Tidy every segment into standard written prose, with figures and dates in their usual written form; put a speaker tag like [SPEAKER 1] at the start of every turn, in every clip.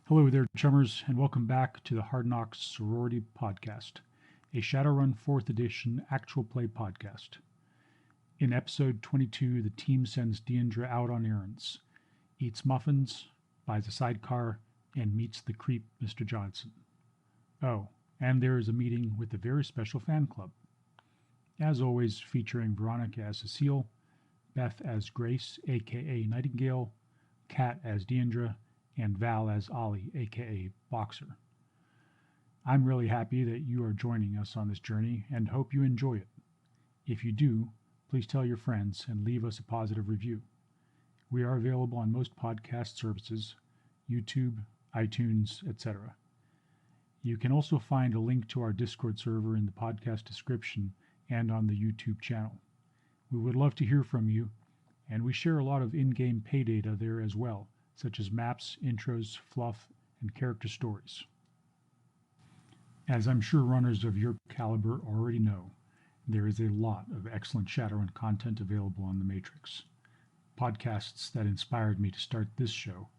[SPEAKER 1] Hello there, chummers, and welcome back to the Hard Knocks Sorority Podcast, a Shadowrun 4th Edition actual play podcast. In episode 22, the team sends Deandra out on errands, eats muffins, buys a sidecar, and meets the creep Mr. Johnson. Oh, and there is a meeting with a very special fan club. As always, featuring Veronica as Cecile, Beth as Grace, aka Nightingale, Kat as Deandra, and Val as Ollie, aka Boxer. I'm really happy that you are joining us on this journey and hope you enjoy it. If you do, please tell your friends and leave us a positive review. We are available on most podcast services, YouTube, iTunes, etc. You can also find a link to our Discord server in the podcast description and on the YouTube channel. We would love to hear from you, and we share a lot of in-game pay data there as well, such as maps, intros, fluff, and character stories. As I'm sure runners of your caliber already know, there is a lot of excellent Shadowrun content available on the Matrix. Podcasts that inspired me to start this show,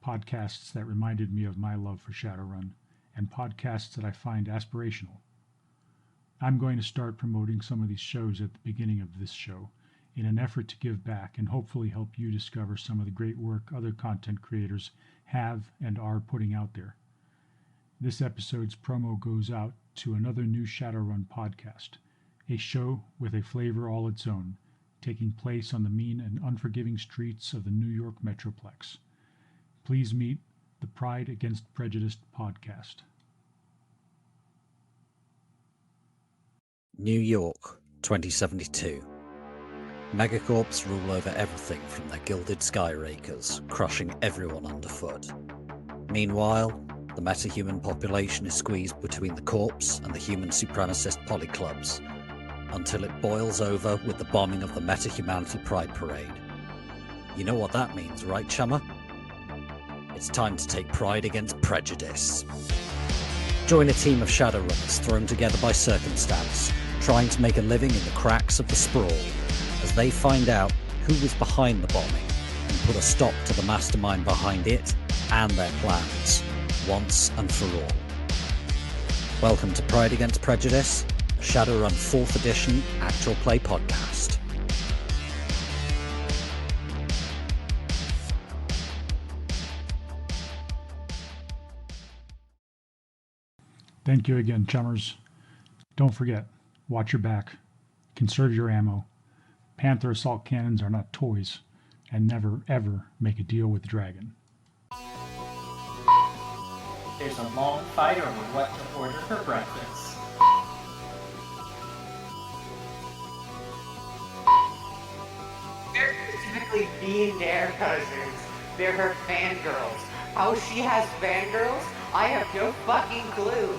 [SPEAKER 1] podcasts that reminded me of my love for Shadowrun, and podcasts that I find aspirational. I'm going to start promoting some of these shows at the beginning of this show, in an effort to give back and hopefully help you discover some of the great work other content creators have and are putting out there. This episode's promo goes out to another new Shadowrun podcast, a show with a flavor all its own, taking place on the mean and unforgiving streets of the New York Metroplex. Please meet the Pride Against Prejudice podcast.
[SPEAKER 2] New York, 2072. Megacorps rule over everything from their gilded skyrakers, crushing everyone underfoot. Meanwhile, the metahuman population is squeezed between the corpse and the human supremacist polyclubs, until it boils over with the bombing of the Metahumanity Pride Parade. You know what that means, right, chummer? It's time to take pride against prejudice. Join a team of Shadowrunners thrown together by circumstance, trying to make a living in the cracks of the sprawl, as they find out who was behind the bombing and put a stop to the mastermind behind it and their plans, once and for all. Welcome to Pride Against Prejudice, a Shadowrun 4th Edition actual play podcast.
[SPEAKER 1] Thank you again, chummers. Don't forget, watch your back, conserve your ammo. Panther assault cannons are not toys, and never ever make a deal with the dragon.
[SPEAKER 3] There's a long fight over what to order for breakfast.
[SPEAKER 4] They're specifically being their cousins. They're her fangirls. How she has fangirls? I have no fucking clue.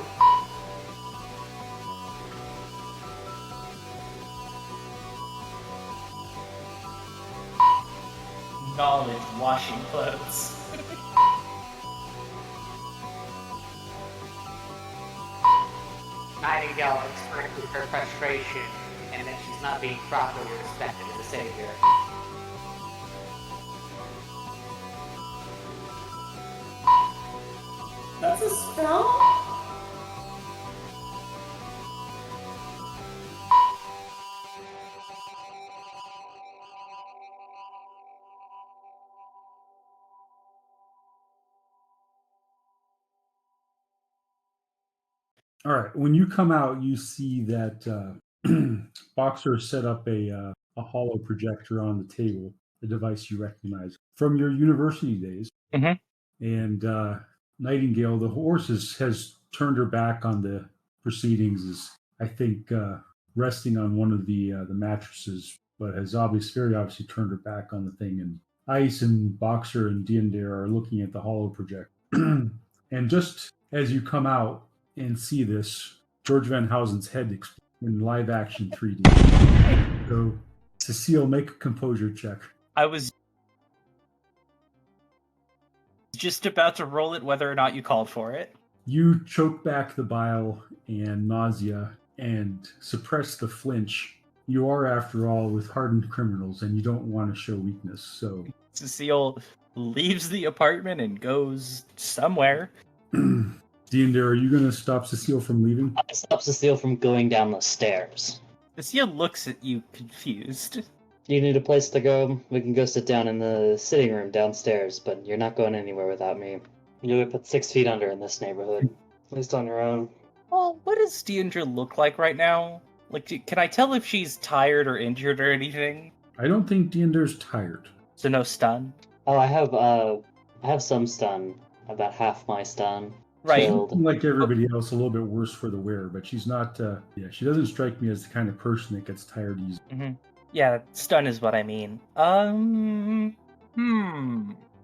[SPEAKER 3] Knowledge washing clothes.
[SPEAKER 4] Nightingale expresses her frustration and that she's not being properly respected as a savior.
[SPEAKER 5] That's a spell?
[SPEAKER 6] All right. When you come out, you see that Boxer set up a hollow projector on the table, a device you recognize from your university days.
[SPEAKER 3] Mhm.
[SPEAKER 6] And Nightingale, the horse, has turned her back on the proceedings, is, I think, resting on one of the mattresses, but has very obviously turned her back on the thing. And Ice and Boxer and Deandra are looking at the hollow projector. And just as you come out and see this, George Van Housen's head explodes in live action 3D. So, Cecile, make a composure check.
[SPEAKER 3] I was just about to roll it whether or not you called for it.
[SPEAKER 6] You choke back the bile and nausea and suppress the flinch. You are, after all, with hardened criminals, and you don't want to show weakness. So
[SPEAKER 3] Cecile
[SPEAKER 7] leaves the apartment and goes somewhere.
[SPEAKER 6] Deander, are you going to stop Cecile from leaving?
[SPEAKER 8] I stop Cecile from going down the stairs.
[SPEAKER 7] Cecile looks at you confused.
[SPEAKER 8] You need a place to go? We can go sit down in the sitting room downstairs, but you're not going anywhere without me. You'll get put 6 feet under in this neighborhood. At least on your own.
[SPEAKER 7] Well, what does Deandra look like right now? Like, can I tell if she's tired or injured or anything?
[SPEAKER 6] I don't think Deander's tired.
[SPEAKER 7] So no stun?
[SPEAKER 8] Oh, I have some stun. About half my stun.
[SPEAKER 7] Right.
[SPEAKER 8] Chilled.
[SPEAKER 6] Like everybody else, a little bit worse for the wearer, but she's not, she doesn't strike me as the kind of person that gets tired easily.
[SPEAKER 7] Mm-hmm. Yeah, stun is what I mean. You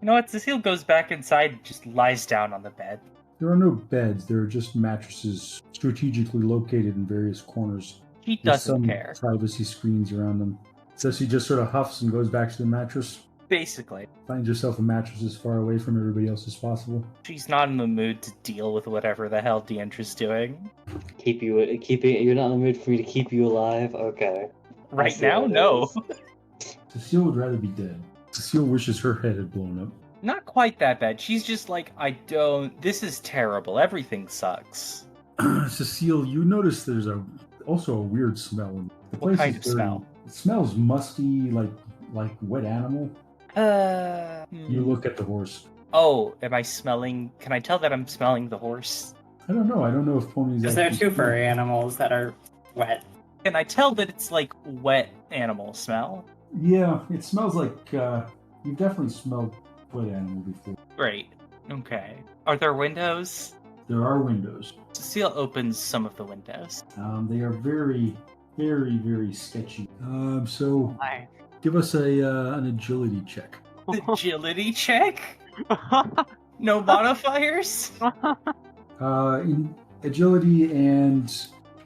[SPEAKER 7] know what? Cecile goes back inside and just lies down on the bed.
[SPEAKER 6] There are no beds, there are just mattresses strategically located in various corners.
[SPEAKER 7] She
[SPEAKER 6] There's
[SPEAKER 7] doesn't
[SPEAKER 6] some
[SPEAKER 7] care.
[SPEAKER 6] privacy screens around them. So she just sort of huffs and goes back to the mattress.
[SPEAKER 7] Basically.
[SPEAKER 6] Finds herself a mattress as far away from everybody else as possible.
[SPEAKER 7] She's not in the mood to deal with whatever the hell Deandra's doing.
[SPEAKER 8] You're not in the mood for me to keep you alive? Okay.
[SPEAKER 7] Right
[SPEAKER 8] see
[SPEAKER 7] now,
[SPEAKER 8] how it
[SPEAKER 7] no.
[SPEAKER 8] is.
[SPEAKER 6] Cecile would rather be dead. Cecile wishes her head had blown up.
[SPEAKER 7] Not quite that bad. She's just like, this is terrible. Everything sucks.
[SPEAKER 6] Cecile, you notice there's also a weird smell. The
[SPEAKER 7] What
[SPEAKER 6] place
[SPEAKER 7] kind
[SPEAKER 6] is
[SPEAKER 7] of
[SPEAKER 6] dirty.
[SPEAKER 7] smell?
[SPEAKER 6] It smells musty, like wet animal. You look at the horse.
[SPEAKER 7] Oh, am I smelling? Can I tell that I'm smelling the horse?
[SPEAKER 6] I don't know. I don't know if ponies.
[SPEAKER 3] Because there are
[SPEAKER 6] actually
[SPEAKER 3] two furry animals that are wet.
[SPEAKER 7] Can I tell that it's like wet animal smell?
[SPEAKER 6] Yeah, it smells like you've definitely smelled wet animal before.
[SPEAKER 7] Great. Okay. Are there windows?
[SPEAKER 6] There are windows.
[SPEAKER 7] Cecile opens some of the windows.
[SPEAKER 6] They are very, very, very sketchy. So
[SPEAKER 4] Why?
[SPEAKER 6] give us an agility check.
[SPEAKER 7] Agility check? No modifiers?
[SPEAKER 6] In agility and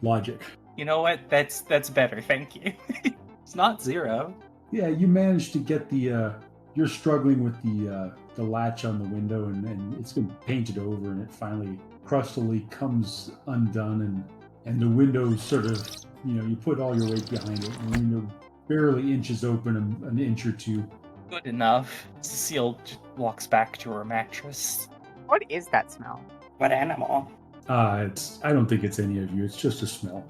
[SPEAKER 6] logic.
[SPEAKER 7] You know what? That's better, thank you. It's not 0.
[SPEAKER 6] Yeah, you managed to get the. You're struggling with the latch on the window, and it's been painted over, and it finally crustily comes undone, and the window sort of, you put all your weight behind it, and the window barely inches open an inch or two.
[SPEAKER 7] Good enough. Cecile just walks back to her mattress.
[SPEAKER 4] What is that smell?
[SPEAKER 3] What animal?
[SPEAKER 6] I don't think it's any of you. It's just a smell.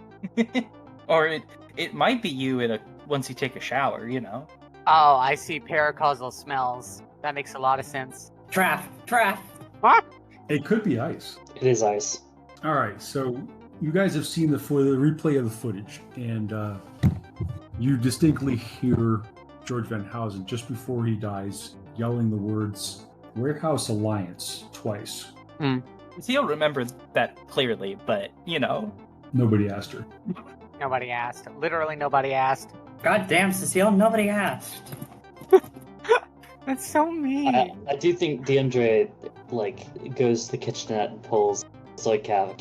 [SPEAKER 7] Or it might be you once you take a shower,
[SPEAKER 4] Oh, I see paracausal smells. That makes a lot of sense.
[SPEAKER 3] Draft.
[SPEAKER 4] What?
[SPEAKER 6] It could be ice.
[SPEAKER 8] It is ice.
[SPEAKER 6] All right, so you guys have seen the replay of the footage, and you distinctly hear George Van Housen just before he dies yelling the words "Warehouse Alliance" twice.
[SPEAKER 7] Cecile remembered that clearly, but
[SPEAKER 6] Nobody asked her.
[SPEAKER 4] Nobody asked. Literally nobody asked.
[SPEAKER 3] God damn, Cecile, nobody asked.
[SPEAKER 4] That's so mean.
[SPEAKER 8] I do think DeAndre goes to the kitchenette and pulls soy calf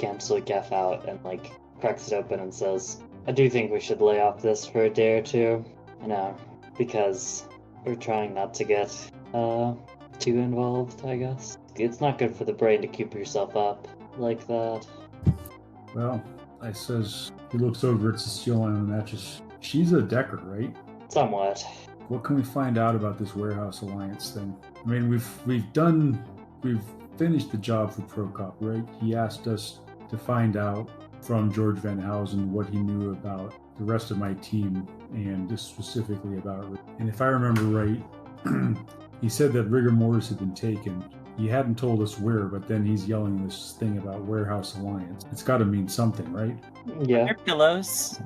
[SPEAKER 8] out and cracks it open and says, "I do think we should lay off this for a day or two, because we're trying not to get too involved. I guess it's not good for the brain to keep yourself up like that."
[SPEAKER 6] Well, I says he looks over at Cecile on the mattress. She's a Decker, right?
[SPEAKER 8] Somewhat.
[SPEAKER 6] What can we find out about this Warehouse Alliance thing? I mean, we've finished the job for Prokop, right? He asked us to find out from George Van Housen what he knew about the rest of my team, and specifically about Rick. And if I remember right, he said that rigor mortis had been taken. He hadn't told us where, but then he's yelling this thing about Warehouse Alliance. It's got to mean something, right?
[SPEAKER 7] Are
[SPEAKER 8] Yeah.
[SPEAKER 7] there pillows?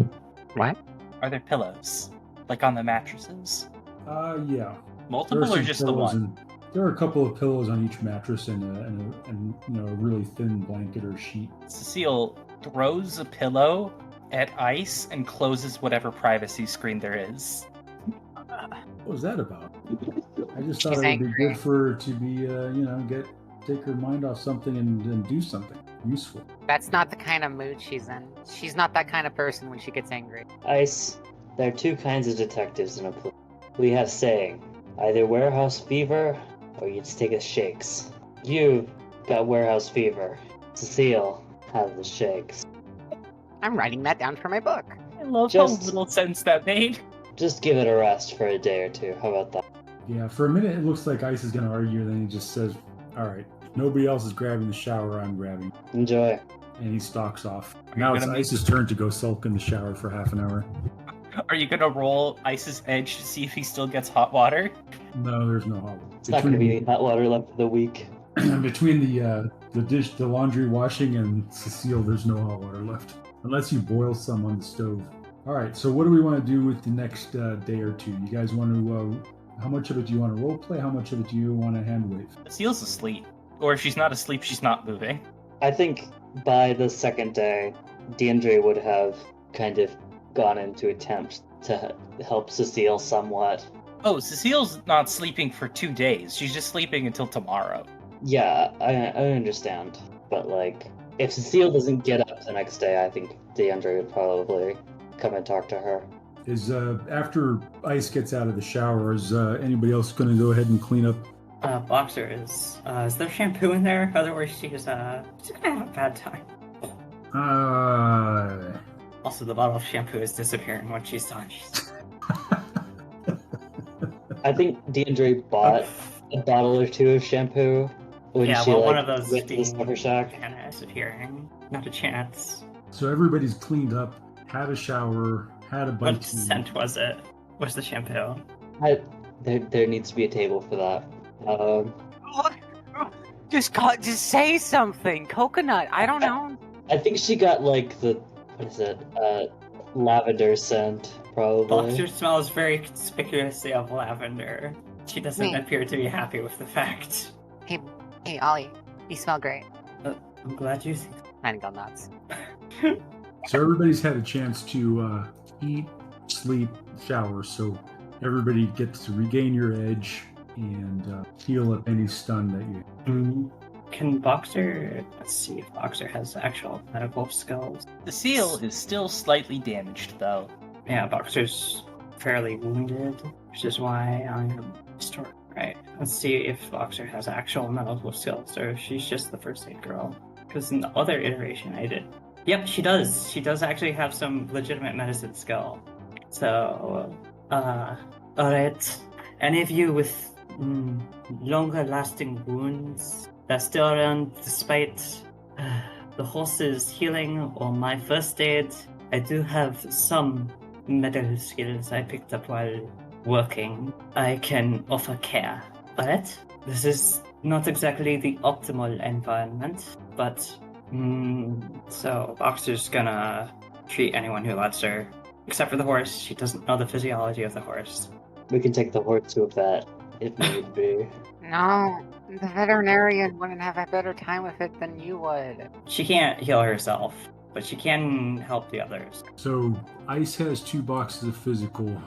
[SPEAKER 4] What?
[SPEAKER 7] Are there pillows? Like on the mattresses?
[SPEAKER 6] Yeah. There are
[SPEAKER 7] Multiple or
[SPEAKER 6] some
[SPEAKER 7] just the
[SPEAKER 6] pillows
[SPEAKER 7] one?
[SPEAKER 6] there are a couple of pillows on each mattress and a really thin blanket or sheet.
[SPEAKER 7] Cecile throws a pillow at Ice and closes whatever privacy screen there is.
[SPEAKER 6] What was that about? I just thought
[SPEAKER 4] She's
[SPEAKER 6] it would be
[SPEAKER 4] angry.
[SPEAKER 6] good for her to be, take her mind off something and do something useful.
[SPEAKER 4] That's not the kind of mood she's in. She's not that kind of person when she gets angry.
[SPEAKER 8] Ice, there are two kinds of detectives in a police. We have saying, either warehouse fever or you just take the shakes. You got warehouse fever. Cecile has the shakes.
[SPEAKER 4] I'm writing that down for my book.
[SPEAKER 7] I love
[SPEAKER 8] Just-
[SPEAKER 7] how little sense that made.
[SPEAKER 8] Just give it a rest for a day or two. How about that?
[SPEAKER 6] Yeah, for a minute it looks like Ice is going to argue, and then he just says, all right, nobody else is grabbing the shower, I'm grabbing.
[SPEAKER 8] Enjoy.
[SPEAKER 6] And he stalks off.
[SPEAKER 7] you
[SPEAKER 6] Now it's
[SPEAKER 7] gonna
[SPEAKER 6] Ice's turn to go sulk in the shower for half an hour.
[SPEAKER 7] Are you gonna roll Ice's edge to see if he still gets hot water?
[SPEAKER 6] No, there's no hot
[SPEAKER 8] It's not going to be any hot water left for the week.
[SPEAKER 6] Between the laundry washing and Cecile, there's no hot water left. Unless you boil some on the stove. All right, so what do we want to do with the next day or two? You guys want to, how much of it do you want to role play? How much of it do you want to hand wave?
[SPEAKER 7] Seal's asleep. Or if she's not asleep, she's not moving.
[SPEAKER 8] I think by the second day, DeAndre would have kind of gone into attempt to help Cecile somewhat.
[SPEAKER 7] Oh, Cecile's not sleeping for 2 days. She's just sleeping until tomorrow.
[SPEAKER 8] Yeah, I understand. But, like, if Cecile doesn't get up the next day, I think DeAndre would probably come and talk to her.
[SPEAKER 6] Is after Ice gets out of the shower, is anybody else going to go ahead and clean up?
[SPEAKER 5] Boxer is there shampoo in there? Otherwise, she's gonna have a bad time. Also, the bottle of shampoo is disappearing when she's done.
[SPEAKER 8] I think DeAndre bought a bottle or two of shampoo when
[SPEAKER 5] Yeah,
[SPEAKER 8] she
[SPEAKER 5] well,
[SPEAKER 8] like,
[SPEAKER 5] one of those
[SPEAKER 8] went to the Supper Shack.
[SPEAKER 5] Hannah disappearing. Not a chance.
[SPEAKER 6] So everybody's cleaned up, had a shower, had a bite
[SPEAKER 5] What
[SPEAKER 6] to eat.
[SPEAKER 5] scent was it? Was the shampoo?
[SPEAKER 8] There needs to be a table for that.
[SPEAKER 4] Just say something. Coconut. I don't know.
[SPEAKER 8] I think she got like the what is it? Lavender scent, probably.
[SPEAKER 5] Boxer smells very conspicuously of lavender. She doesn't
[SPEAKER 9] Me.
[SPEAKER 5] appear to be happy with the fact.
[SPEAKER 9] Hey, Ollie, you smell great.
[SPEAKER 5] I'm glad you think.
[SPEAKER 9] Mine go nuts.
[SPEAKER 6] So everybody's had a chance to eat, sleep, shower. So everybody gets to regain your edge and heal up any stun that you.
[SPEAKER 5] Can Boxer... Let's see if Boxer has actual medical skills.
[SPEAKER 7] Cecile is still slightly damaged, though.
[SPEAKER 5] Yeah, Boxer's fairly wounded, which is why I'm restored. Right. Let's see if Boxer has actual medical skills, or if she's just the first aid girl. Because in the other iteration I did... Yep, she does. She does actually have some legitimate medicine skill. So, alright. Any of you with longer lasting wounds that still around despite the horse's healing or my first aid, I do have some medical skills I picked up while working. I can offer care. Alright? This is not exactly the optimal environment, but so Boxer's gonna treat anyone who lets her. Except for the horse. She doesn't know the physiology of the horse.
[SPEAKER 8] We can take the horse to a vet if need be.
[SPEAKER 9] No, the veterinarian wouldn't have a better time with it than you would.
[SPEAKER 5] She can't heal herself, but she can help the others.
[SPEAKER 6] So Ice has 2 boxes of physical,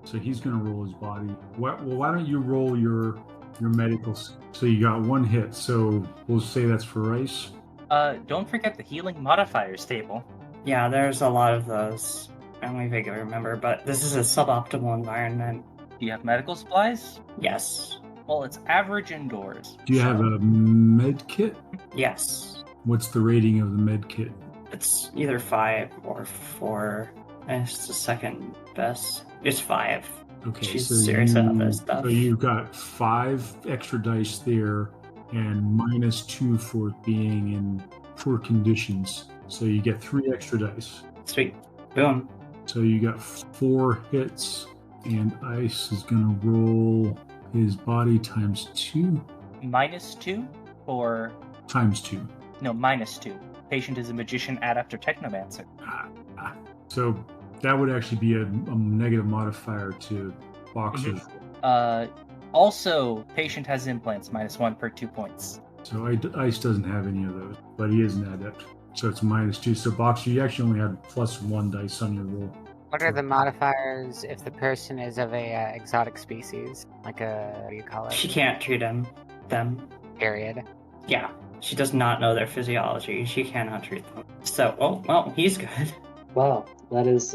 [SPEAKER 6] so he's going to roll his body. Well, why don't you roll your medicals? So you got 1 hit, so we'll say that's for Ice.
[SPEAKER 7] Don't forget the healing modifiers table.
[SPEAKER 5] Yeah, there's a lot of those. I only vaguely remember, but this is a suboptimal environment.
[SPEAKER 7] Do you have medical supplies?
[SPEAKER 5] Yes.
[SPEAKER 7] Well, it's average indoors.
[SPEAKER 6] Do you have a med kit?
[SPEAKER 5] Yes.
[SPEAKER 6] What's the rating of the med kit?
[SPEAKER 5] It's either 5 or 4. And it's the second best. It's 5.
[SPEAKER 6] Okay,
[SPEAKER 5] She's
[SPEAKER 6] so
[SPEAKER 5] serious about this stuff.
[SPEAKER 6] So you've got 5 extra dice there, and -2 for being in poor conditions. So you get 3 extra dice.
[SPEAKER 5] Sweet. Boom.
[SPEAKER 6] So you got 4 hits, and Ice is gonna roll his body times 2.
[SPEAKER 7] -2 or
[SPEAKER 6] Times 2.
[SPEAKER 7] no, -2. Patient is a magician, adept, or technomancer.
[SPEAKER 6] So that would actually be a negative modifier to Boxer.
[SPEAKER 7] Also, patient has implants, -1 per 2 points.
[SPEAKER 6] So Ice doesn't have any of those, but he is an adept. So it's -2. So Boxer, you actually only had +1 dice on your roll.
[SPEAKER 9] What are the modifiers if the person is of a exotic species? Like a, what do you call it?
[SPEAKER 5] She can't treat them.
[SPEAKER 9] Period.
[SPEAKER 5] Yeah. She does not know their physiology. She cannot treat them. So, oh, well, he's good.
[SPEAKER 8] Wow, that is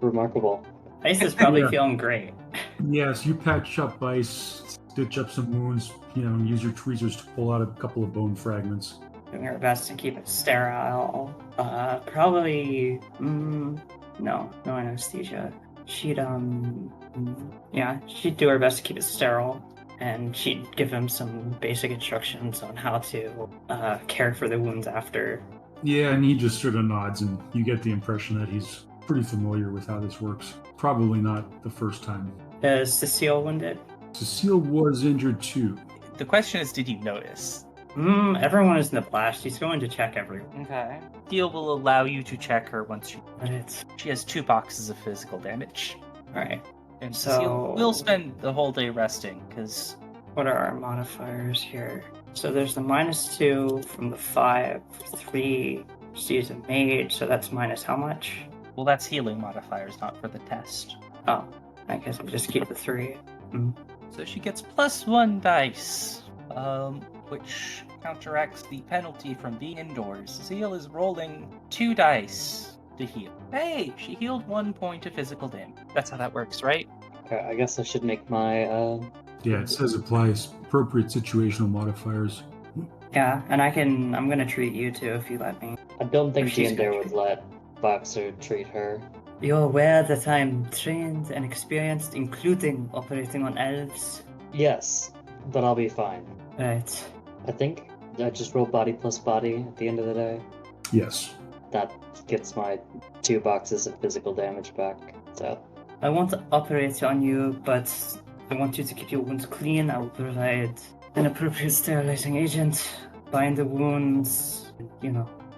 [SPEAKER 8] remarkable.
[SPEAKER 5] Ice is probably
[SPEAKER 6] Yeah.
[SPEAKER 5] feeling great.
[SPEAKER 6] Yes, you patch up Ice, stitch up some wounds, and use your tweezers to pull out a couple of bone fragments.
[SPEAKER 5] Doing her best to keep it sterile. Probably, no anesthesia. she'd she'd do her best to keep it sterile, and she'd give him some basic instructions on how to care for the wounds after.
[SPEAKER 6] Yeah, and he just sort of nods, and you get the impression that he's pretty familiar with how this works. Probably not the first time.
[SPEAKER 5] Is Cecile wounded?
[SPEAKER 6] Cecile was injured too.
[SPEAKER 7] The question is, did you notice?
[SPEAKER 5] Everyone is in the blast. He's going to check everyone.
[SPEAKER 7] Okay. Deal will allow you to check her once
[SPEAKER 5] Right.
[SPEAKER 7] she has 2 boxes of physical damage.
[SPEAKER 5] Alright.
[SPEAKER 7] And
[SPEAKER 5] So-
[SPEAKER 7] Cecile will spend the whole day resting, because
[SPEAKER 5] What are our modifiers here? So there's the -2 from the 5, 3. She's a mage, so that's minus how much?
[SPEAKER 7] well, that's healing modifiers, not for the test.
[SPEAKER 5] Oh, I guess I'll just keep the 3.
[SPEAKER 7] So she gets +1 dice, which counteracts the penalty from being indoors. Cecile is rolling 2 dice to heal. Hey, she healed 1 point of physical damage. That's how that works, right?
[SPEAKER 8] Okay, I guess I should make my
[SPEAKER 6] Yeah, it says applies appropriate situational modifiers.
[SPEAKER 5] Yeah, and I'm gonna treat you too if you let me.
[SPEAKER 8] I don't think
[SPEAKER 5] She's
[SPEAKER 8] Deandre
[SPEAKER 5] gonna
[SPEAKER 8] would let Boxer treat her.
[SPEAKER 5] You're aware that I'm trained and experienced, including operating on elves?
[SPEAKER 8] Yes, but I'll be fine.
[SPEAKER 5] Right.
[SPEAKER 8] I think I just roll body plus body at the end of the day.
[SPEAKER 6] Yes.
[SPEAKER 8] That gets my 2 boxes of physical damage back. So
[SPEAKER 5] I won't operate on you, but I want you to keep your wounds clean. I will provide an appropriate sterilizing agent, bind the wounds,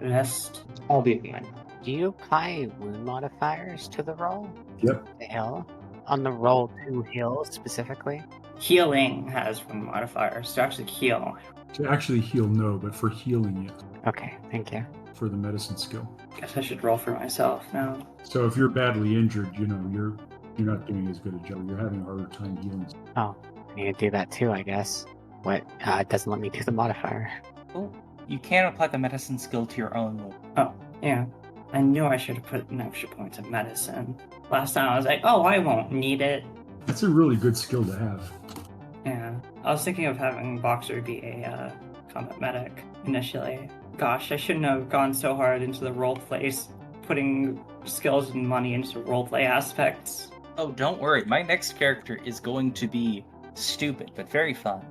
[SPEAKER 5] rest.
[SPEAKER 8] I'll be fine.
[SPEAKER 9] Do you apply wound modifiers to the roll?
[SPEAKER 6] Yep.
[SPEAKER 9] The heal? On the roll to heal specifically?
[SPEAKER 5] Healing has wound modifiers to actually heal.
[SPEAKER 6] To actually heal, no, but for healing, yes.
[SPEAKER 9] Okay, thank you.
[SPEAKER 6] For the medicine skill.
[SPEAKER 5] Guess I should roll for myself now.
[SPEAKER 6] So if you're badly injured, you're not doing as good a job. You're having a harder time healing.
[SPEAKER 9] Oh, I need to do that too, I guess. What? It doesn't let me do the modifier.
[SPEAKER 7] Oh, you can apply the medicine skill to your own wound.
[SPEAKER 5] Oh, yeah. I knew I should have put an extra point of medicine. Last time I was like, oh, I won't need it.
[SPEAKER 6] That's a really good skill to have.
[SPEAKER 5] Yeah. I was thinking of having Boxer be a combat medic initially. Gosh, I shouldn't have gone so hard into the roleplay, putting skills and money into roleplay aspects.
[SPEAKER 7] Oh, don't worry. My next character is going to be stupid, but very fun.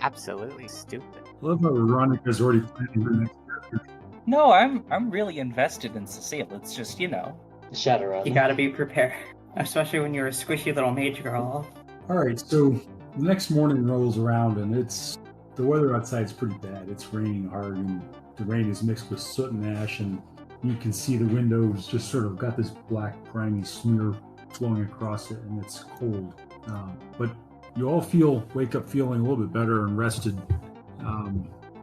[SPEAKER 9] Absolutely stupid.
[SPEAKER 6] I love how Veronica's already planning her next character.
[SPEAKER 7] No, I'm really invested in Cecile. It's just,
[SPEAKER 8] Shadowrun.
[SPEAKER 5] You gotta be prepared, especially when you're a squishy little mage girl.
[SPEAKER 6] All right, so the next morning rolls around, and the weather outside is pretty bad. It's raining hard, and the rain is mixed with soot and ash, and you can see the windows just sort of got this black, grimy smear flowing across it, and it's cold. But you all wake up feeling a little bit better and rested.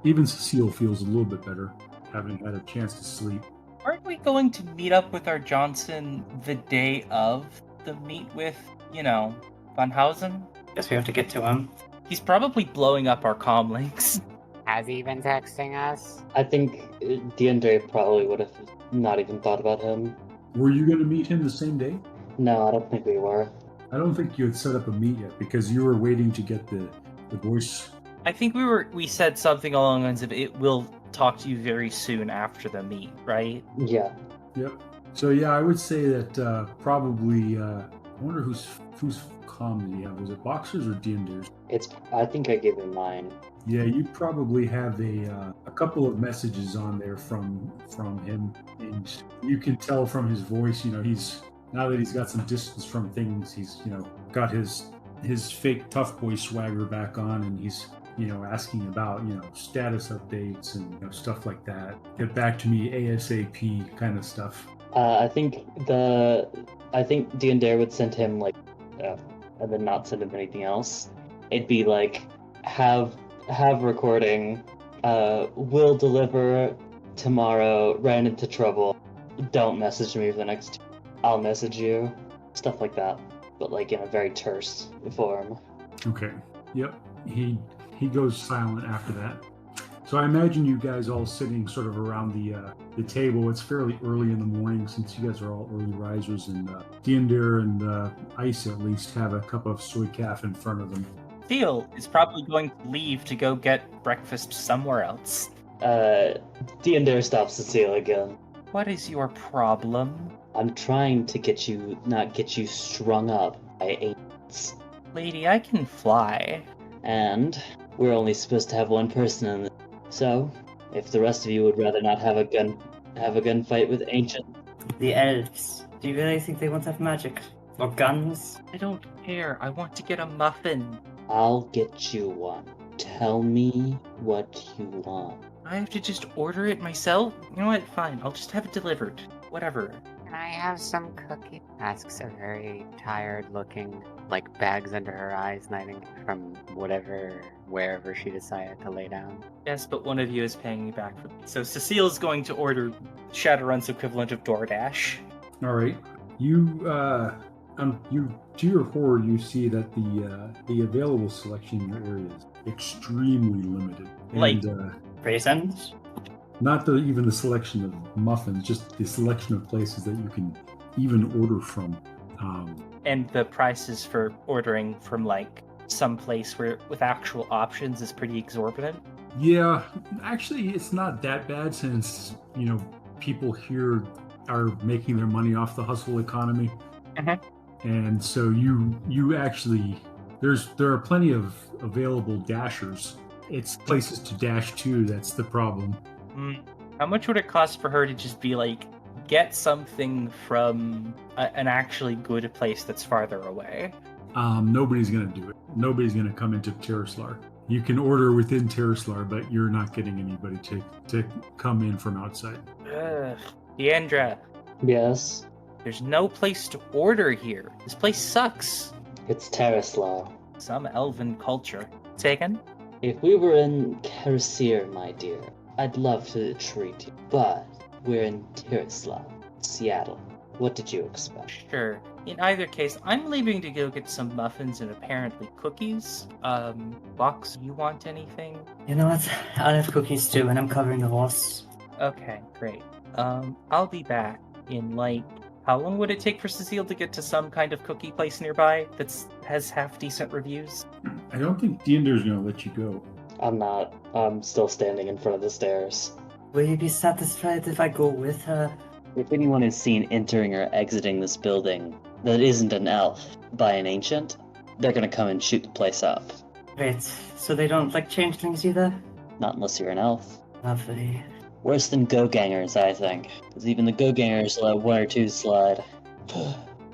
[SPEAKER 6] Even Cecile feels a little bit better, having had a chance to sleep.
[SPEAKER 7] Aren't we going to meet up with our Johnson the day of the meet with, Funhausen?
[SPEAKER 5] Guess we have to get to him.
[SPEAKER 7] He's probably blowing up our comm links.
[SPEAKER 9] Has he been texting us?
[SPEAKER 8] I think Deandre probably would have not even thought about him.
[SPEAKER 6] Were you going to meet him the same day?
[SPEAKER 8] No, I don't think we were.
[SPEAKER 6] I don't think you had set up a meet yet because you were waiting to get the voice.
[SPEAKER 7] I think we said something along the lines of it will talk to you very soon after the meet, right?
[SPEAKER 8] Yeah.
[SPEAKER 6] Yep. So yeah, I would say that probably. I wonder whose comm did he have? Was it Boxer's or Deandre's?
[SPEAKER 8] I think I gave him mine.
[SPEAKER 6] Yeah, you probably have a couple of messages on there from him, and you can tell from his voice. He's now that he's got some distance from things. He's got his fake tough boy swagger back on, and he's asking about status updates and stuff like that. Get back to me ASAP kind of stuff.
[SPEAKER 8] I think Deandre would send him and then not send him anything else. It'd be like have recording. Will deliver tomorrow. Ran into trouble. Don't message me for the next. I'll message you. Stuff like that, but in a very terse form.
[SPEAKER 6] Okay. Yep. He goes silent after that. So I imagine you guys all sitting sort of around the table. It's fairly early in the morning since you guys are all early risers, and Deandre and Ice at least have a cup of soy calf in front of them.
[SPEAKER 7] Theo is probably going to leave to go get breakfast somewhere else.
[SPEAKER 8] Deandre stops Cecile again.
[SPEAKER 7] What is your problem?
[SPEAKER 8] I'm trying to not get you strung up by agents.
[SPEAKER 7] Lady, I can fly.
[SPEAKER 8] And we're only supposed to have one person in this. So, if the rest of you would rather not have a gunfight with ancient,
[SPEAKER 5] The elves. Do you really think they want to have magic? Or guns?
[SPEAKER 7] I don't care. I want to get a muffin.
[SPEAKER 8] I'll get you one. Tell me what you want.
[SPEAKER 7] I have to just order it myself? You know what? Fine. I'll just have it delivered. Whatever.
[SPEAKER 9] Can I have some cookie? Asks a very tired looking, like bags under her eyes, nighting from wherever she decided to lay down.
[SPEAKER 7] Yes, but one of you is paying me back for it. So Cecile's going to order Shadowrun's equivalent of DoorDash.
[SPEAKER 6] All right. You to your horror, you see that the available selection in your area is extremely limited.
[SPEAKER 7] Like-
[SPEAKER 5] Raisins?
[SPEAKER 6] Not even the selection of muffins, just the selection of places that you can even order from.
[SPEAKER 7] And the prices for ordering from like some place with actual options is pretty exorbitant.
[SPEAKER 6] Yeah, actually, it's not that bad since people here are making their money off the hustle economy, and so you actually there are plenty of available dashers. It's places to dash to that's the problem.
[SPEAKER 7] How much would it cost for her to just be like, get something from an actually good place that's farther away?
[SPEAKER 6] Nobody's gonna do it. Nobody's gonna come into Terraslar. You can order within Terraslar, but you're not getting anybody to come in from outside.
[SPEAKER 7] Ugh. Deandra,
[SPEAKER 8] Yes,
[SPEAKER 7] there's no place to order here. This place sucks.
[SPEAKER 8] it's Terraslar.
[SPEAKER 7] Some elven culture. Taken?
[SPEAKER 8] If we were in Karasir, my dear, I'd love to treat you. But we're in Terraslar, Seattle. What did you expect?
[SPEAKER 7] Sure. In either case, I'm leaving to go get some muffins and apparently cookies. Box, you want anything?
[SPEAKER 5] You know what? I'll have cookies too, and I'm covering the horse.
[SPEAKER 7] Okay, great. I'll be back in like... How long would it take for Cecile to get to some kind of cookie place nearby that has half-decent reviews?
[SPEAKER 6] I don't think Diender's gonna let you go.
[SPEAKER 8] I'm not. I'm still standing in front of the stairs.
[SPEAKER 5] Will you be satisfied if I go with her?
[SPEAKER 8] If anyone is seen entering or exiting this building that isn't an elf by an ancient, they're gonna come and shoot the place up.
[SPEAKER 5] Wait, so they don't like changelings either?
[SPEAKER 8] Not unless you're an elf.
[SPEAKER 5] Lovely.
[SPEAKER 8] Worse than go-gangers, I think. Because even the go-gangers let one or two slide.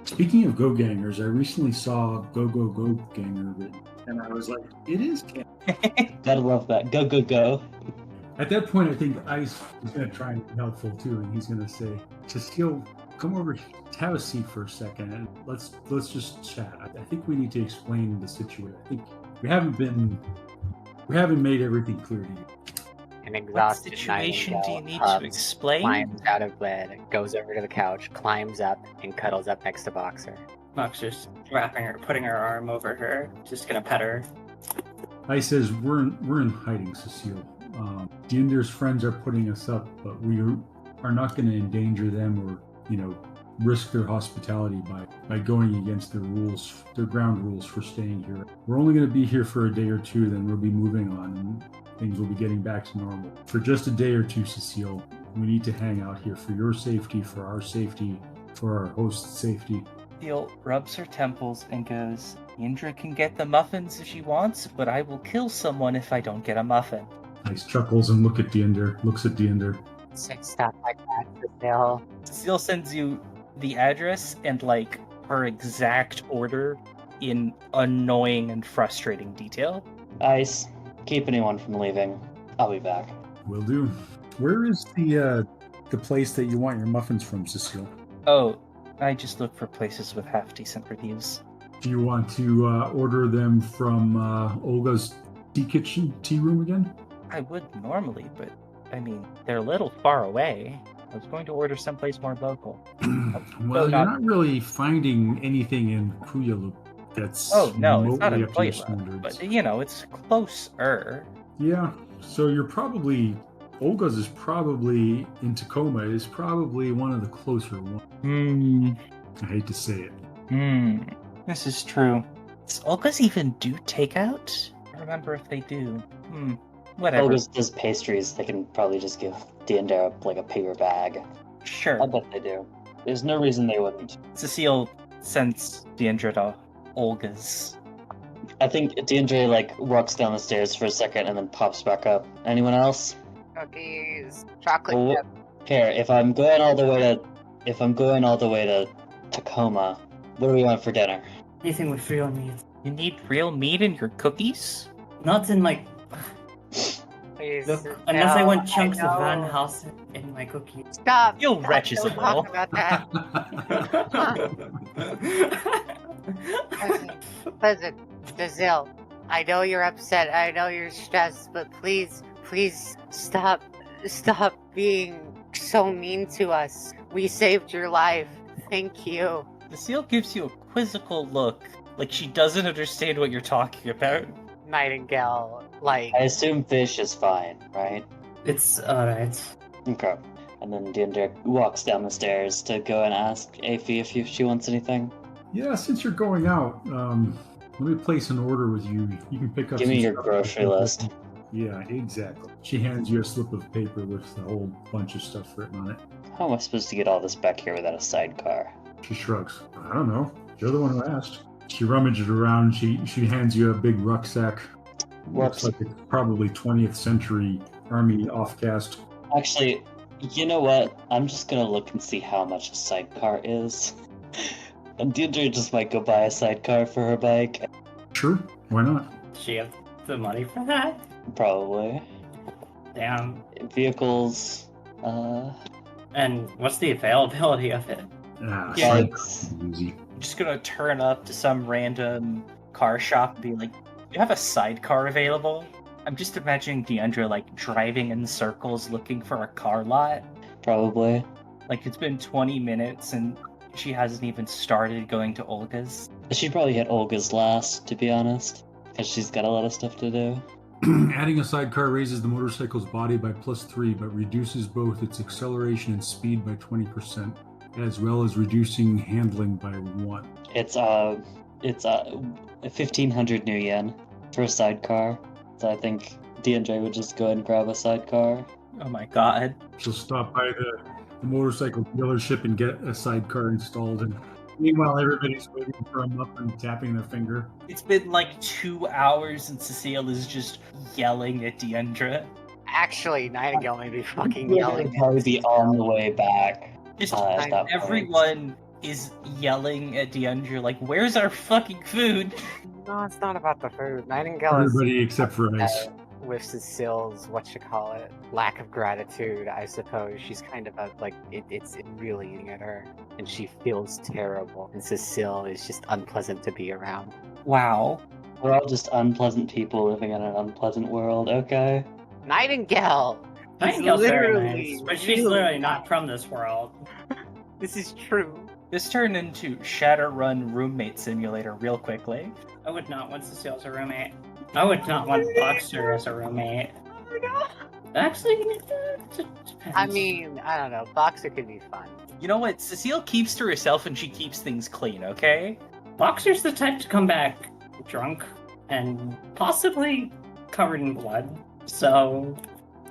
[SPEAKER 6] Speaking of go-gangers, I recently saw Go-Go-Go-Ganger written, and I was like, it is canon.
[SPEAKER 8] Gotta love that. Go, go, go.
[SPEAKER 6] At that point, I think Ice is going to try and be helpful too, and he's going to say, Cecile, come over, have a seat for a second, and let's just chat. I think we need to explain the situation. I think we haven't made everything clear to you.
[SPEAKER 9] An
[SPEAKER 7] What
[SPEAKER 9] exhausted
[SPEAKER 7] situation do you
[SPEAKER 9] Nightingale
[SPEAKER 7] need
[SPEAKER 9] huffs,
[SPEAKER 7] to explain?
[SPEAKER 9] climbs out of bed, goes over to the couch, climbs up, and cuddles up next to Boxer.
[SPEAKER 5] Boxer's wrapping her, putting her arm over her, just gonna pet her.
[SPEAKER 6] Ice says, we're in hiding, Cecile. Diender's friends are putting us up, but we are not going to endanger them or, risk their hospitality by going against their rules, their ground rules for staying here. We're only going to be here for a day or two, then we'll be moving on, and things will be getting back to normal. For just a day or two, Cecile, we need to hang out here for your safety, for our safety, for our host's safety.
[SPEAKER 7] Cecile rubs her temples and goes, Indra can get the muffins if she wants, but I will kill someone if I don't get a muffin.
[SPEAKER 6] Ice chuckles and looks at Diender.
[SPEAKER 9] Say stuff like that, Cecile.
[SPEAKER 7] Cecile sends you the address and, like, her exact order in annoying and frustrating detail.
[SPEAKER 8] Ice, keep anyone from leaving. I'll be back.
[SPEAKER 6] Will do. Where is the place that you want your muffins from, Cecile?
[SPEAKER 7] Oh, I just look for places with half-decent reviews.
[SPEAKER 6] Do you want to order them from Olga's tea room again?
[SPEAKER 7] I would normally, but, I mean, they're a little far away. I was going to order someplace more local.
[SPEAKER 6] Well, you're not really finding anything in Kuyalup that's
[SPEAKER 7] Oh, no, it's not
[SPEAKER 6] remotely
[SPEAKER 7] in
[SPEAKER 6] up to your
[SPEAKER 7] Puebla,
[SPEAKER 6] standards.
[SPEAKER 7] but, it's closer.
[SPEAKER 6] Yeah, so you're probably... Olga's is probably in Tacoma, is probably one of the closer ones. I hate to say it.
[SPEAKER 7] This is true. Does Olga's even do takeout? I don't remember if they do. Whatever.
[SPEAKER 8] Olga's does pastries. They can probably just give Diandera like a paper bag.
[SPEAKER 7] Sure.
[SPEAKER 8] I bet they do. There's no reason they wouldn't.
[SPEAKER 7] Cecile sends Deandra to Olga's.
[SPEAKER 8] I think DeAndre walks down the stairs for a second and then pops back up. Anyone else?
[SPEAKER 9] Cookies, chocolate
[SPEAKER 8] Well,
[SPEAKER 9] chip.
[SPEAKER 8] Here, if I'm going all the way to Tacoma, what do we want for dinner?
[SPEAKER 5] Anything with real meat.
[SPEAKER 7] You need real meat in your cookies?
[SPEAKER 5] Not in my...
[SPEAKER 9] Please.
[SPEAKER 5] Look, unless I want
[SPEAKER 9] No,
[SPEAKER 5] chunks of
[SPEAKER 9] know.
[SPEAKER 5] Van House in my cookies.
[SPEAKER 9] Stop.
[SPEAKER 7] You'll
[SPEAKER 9] Stop,
[SPEAKER 7] wretch us a
[SPEAKER 9] don't talk
[SPEAKER 7] little.
[SPEAKER 9] about that. Listen, Cecile, I know you're upset, I know you're stressed, but please stop being so mean to us. We saved your life. Thank you.
[SPEAKER 7] Cecile gives you a quizzical look, like she doesn't understand what you're talking about.
[SPEAKER 9] Nightingale,
[SPEAKER 8] I assume fish is fine, right?
[SPEAKER 5] It's alright.
[SPEAKER 8] Okay. And then DeAndre walks down the stairs to go and ask Aphie if she wants anything.
[SPEAKER 6] Yeah, since you're going out, let me place an order with you. You can pick up.
[SPEAKER 8] Give me
[SPEAKER 6] some
[SPEAKER 8] your
[SPEAKER 6] stuff.
[SPEAKER 8] grocery list.
[SPEAKER 6] Yeah, exactly. She hands you a slip of paper with a whole bunch of stuff written on it.
[SPEAKER 8] How am I supposed to get all this back here without a sidecar?
[SPEAKER 6] She shrugs. I don't know. You're the one who asked. She rummages around. She hands you a big rucksack. Looks like it's probably 20th century army offcast.
[SPEAKER 8] Actually, you know what? I'm just gonna look and see how much a sidecar is. And DeAndre just might go buy a sidecar for her bike.
[SPEAKER 6] Sure, why not?
[SPEAKER 5] Does she have the money for that?
[SPEAKER 8] Probably.
[SPEAKER 5] Damn.
[SPEAKER 8] Vehicles,
[SPEAKER 5] And what's the availability of it?
[SPEAKER 6] Ah,
[SPEAKER 7] Yeah,
[SPEAKER 6] sidecar is easy.
[SPEAKER 7] I'm just gonna turn up to some random car shop and be like, you have a sidecar available? I'm just imagining Deandra driving in circles looking for a car lot.
[SPEAKER 8] probably.
[SPEAKER 7] It's been 20 minutes and she hasn't even started going to Olga's.
[SPEAKER 8] She'd probably hit Olga's last, to be honest. Because she's got a lot of stuff to do.
[SPEAKER 6] Adding a sidecar raises the motorcycle's body by +3, but reduces both its acceleration and speed by 20%, as well as reducing handling by 1.
[SPEAKER 8] It's 1,500 new yen for a sidecar. So I think DeAndre would just go ahead and grab a sidecar.
[SPEAKER 7] Oh my god.
[SPEAKER 6] She'll stop by the motorcycle dealership and get a sidecar installed. And meanwhile, everybody's waiting for them up and tapping their finger.
[SPEAKER 7] It's been 2 hours and Cecile is just yelling at Deandra.
[SPEAKER 9] Actually, Nightingale may be fucking
[SPEAKER 8] We'll
[SPEAKER 9] yelling.
[SPEAKER 8] probably be on the way back.
[SPEAKER 7] Just
[SPEAKER 8] at that point.
[SPEAKER 7] everyone is yelling at Deandra where's our fucking food?
[SPEAKER 9] No, it's not about the food. Nightingale is
[SPEAKER 6] Everybody except for Ice.
[SPEAKER 9] with Cecile's lack of gratitude, I suppose. She's kind of it's really eating at her, and she feels terrible. And Cecile is just unpleasant to be around.
[SPEAKER 7] Wow.
[SPEAKER 8] We're all just unpleasant people living in an unpleasant world, okay?
[SPEAKER 9] Nightingale.
[SPEAKER 5] Nightingale's very
[SPEAKER 9] literally
[SPEAKER 5] nice, but she's literally not from this world.
[SPEAKER 9] This is true.
[SPEAKER 7] This turned into Shadowrun roommate simulator real quickly.
[SPEAKER 5] I would not want Cecile as a roommate. I would not want Boxer as a roommate. Actually, it depends.
[SPEAKER 9] I mean, I don't know. Boxer could be fun.
[SPEAKER 7] You know what? Cecile keeps to herself and she keeps things clean, okay?
[SPEAKER 5] Boxer's the type to come back drunk and possibly covered in blood. So,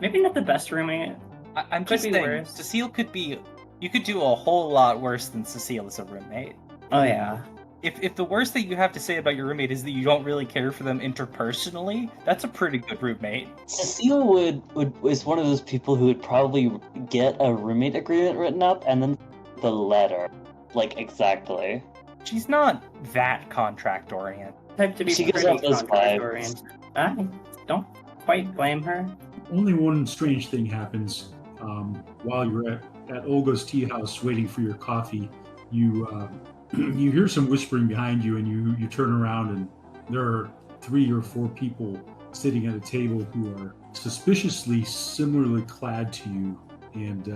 [SPEAKER 5] maybe not the best roommate.
[SPEAKER 7] I'm
[SPEAKER 5] Could
[SPEAKER 7] just
[SPEAKER 5] be
[SPEAKER 7] saying,
[SPEAKER 5] worse.
[SPEAKER 7] Cecile could be... You could do a whole lot worse than Cecile as a roommate.
[SPEAKER 5] Oh yeah.
[SPEAKER 7] If the worst thing you have to say about your roommate is that you don't really care for them interpersonally, that's a pretty good roommate.
[SPEAKER 8] Cecile is one of those people who would probably get a roommate agreement written up and then the letter. Exactly.
[SPEAKER 7] She's not that contract oriented.
[SPEAKER 5] Type to be
[SPEAKER 8] She gives
[SPEAKER 5] pretty
[SPEAKER 8] off those
[SPEAKER 5] contract
[SPEAKER 8] vibes.
[SPEAKER 5] oriented. I don't quite blame her.
[SPEAKER 6] Only one strange thing happens while you're at Olga's tea house waiting for your coffee. You you hear some whispering behind you, and you turn around, and there are 3 or 4 people sitting at a table who are suspiciously similarly clad to you, and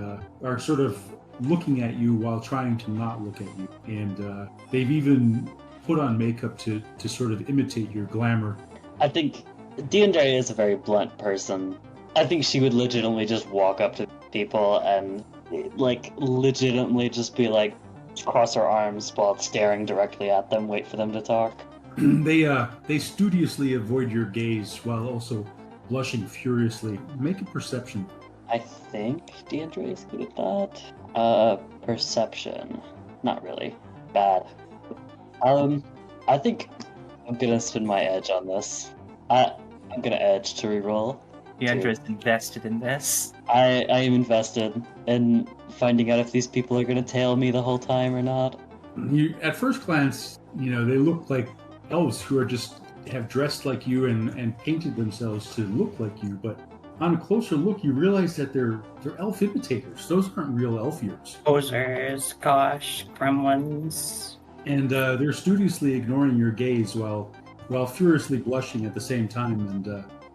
[SPEAKER 6] are sort of looking at you while trying to not look at you. And they've even put on makeup to sort of imitate your glamour.
[SPEAKER 8] I think DeAndre is a very blunt person. I think she would legitimately just walk up to people and legitimately just be cross her arms while staring directly at them, wait for them to talk.
[SPEAKER 6] They studiously avoid your gaze while also blushing furiously. Make a perception.
[SPEAKER 8] I think Deandre is good at that. Perception. Not really. Bad. I think I'm gonna spin my edge on this. I'm gonna edge to reroll.
[SPEAKER 7] Deandra's invested in this.
[SPEAKER 8] I am invested in finding out if these people are gonna tail me the whole time or not.
[SPEAKER 6] At first glance, they look like elves who are just have dressed like you and painted themselves to look like you, but on a closer look, you realize that they're elf imitators. Those aren't real elf ears.
[SPEAKER 5] Posers, gosh, gremlins.
[SPEAKER 6] And they're studiously ignoring your gaze while furiously blushing at the same time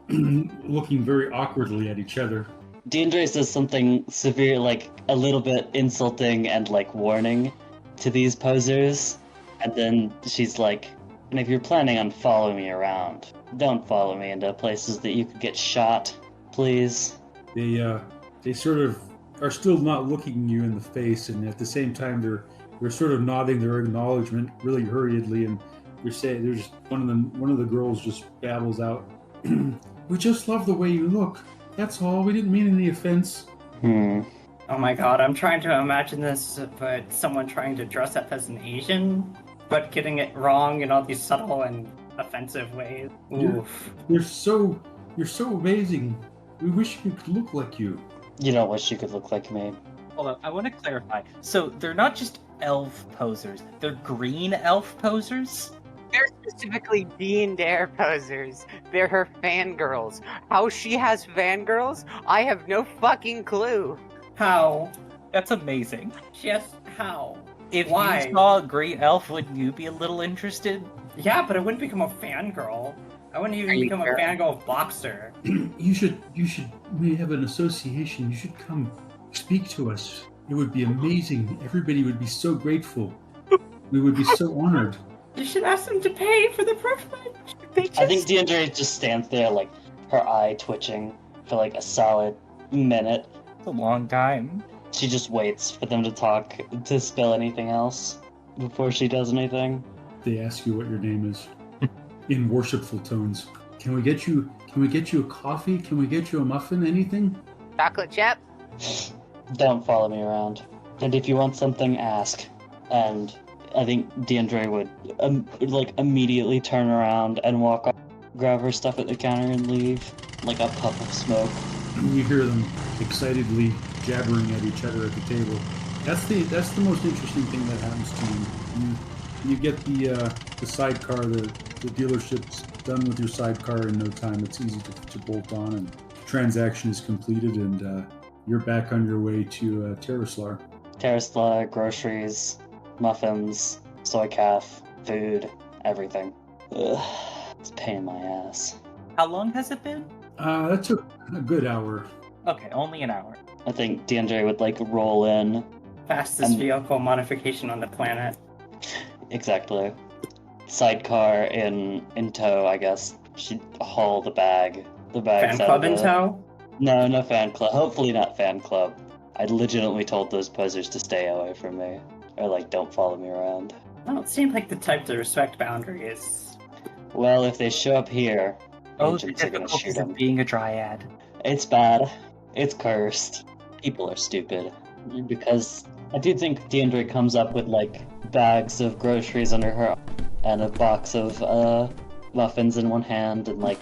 [SPEAKER 6] and looking very awkwardly at each other.
[SPEAKER 8] Deandre says something severe, like a little bit insulting and like warning to these posers, and then she's like, and if you're planning on following me around, don't follow me into places that you could get shot, please.
[SPEAKER 6] They sort of are still not looking you in the face, and at the same time they're sort of nodding their acknowledgement really hurriedly, and there's one of the girls just babbles out, "We just love the way you look. That's all. We didn't mean any offense."
[SPEAKER 5] Oh my god, I'm trying to imagine this, but someone trying to dress up as an Asian, but getting it wrong in all these subtle and offensive ways. Oof.
[SPEAKER 6] You're so amazing. We wish we could look like you.
[SPEAKER 8] You don't wish you could look like me.
[SPEAKER 7] Hold on, I want to clarify. So they're not just elf posers, they're green elf posers?
[SPEAKER 4] They're specifically Dare posers. They're her fangirls. How she has fangirls, I have no fucking clue.
[SPEAKER 5] How?
[SPEAKER 7] That's amazing.
[SPEAKER 5] Yes, how?
[SPEAKER 7] If
[SPEAKER 5] Why?
[SPEAKER 7] you saw a green elf, wouldn't you be a little interested?
[SPEAKER 5] Yeah, but I wouldn't become a fangirl. I wouldn't even become a fangirl of Boxer.
[SPEAKER 6] You should. We have an association. You should come speak to us. It would be amazing. Everybody would be so grateful. We would be so honored.
[SPEAKER 5] You should ask them to pay for the privilege.
[SPEAKER 8] I think Deandre just stands there, like, her eye twitching for like a solid minute.
[SPEAKER 7] It's a long time.
[SPEAKER 8] She just waits for them to talk, to spill anything else before she does anything.
[SPEAKER 6] They ask you what your name is in worshipful tones. Can we get you a coffee? Can we get you a muffin? Anything?
[SPEAKER 4] Chocolate chip?
[SPEAKER 8] Don't follow me around. And if you want something, ask. And I think Deandre would immediately turn around and walk up, grab her stuff at the counter and leave, like a puff of smoke.
[SPEAKER 6] You hear them excitedly jabbering at each other at the table. That's the most interesting thing that happens to you. You get the sidecar, the dealership's done with your sidecar in no time. It's easy to bolt on, and the transaction is completed, and you're back on your way to Terraslar.
[SPEAKER 8] Terraslar, groceries, muffins, soy calf, food, everything. Ugh, it's a pain in my ass.
[SPEAKER 7] How long has it been?
[SPEAKER 6] That took a good hour.
[SPEAKER 7] Okay, only an hour.
[SPEAKER 8] I think Deandre would roll in.
[SPEAKER 5] Fastest vehicle modification on the planet.
[SPEAKER 8] Exactly. Sidecar in tow, I guess. She'd haul the bag. The bag's
[SPEAKER 5] Fan club in tow?
[SPEAKER 8] No fan club. Hopefully not fan club. I legitimately told those posers to stay away from me. Or don't follow me around.
[SPEAKER 5] I don't seem like the type to respect boundaries.
[SPEAKER 8] Well, if they show up here,
[SPEAKER 7] Oh, the
[SPEAKER 8] agents are gonna shoot
[SPEAKER 7] difficulties
[SPEAKER 8] them.
[SPEAKER 7] of being a dryad.
[SPEAKER 8] It's bad. It's cursed. People are stupid. Because I do think Deandre comes up with bags of groceries under her arm and a box of muffins in one hand and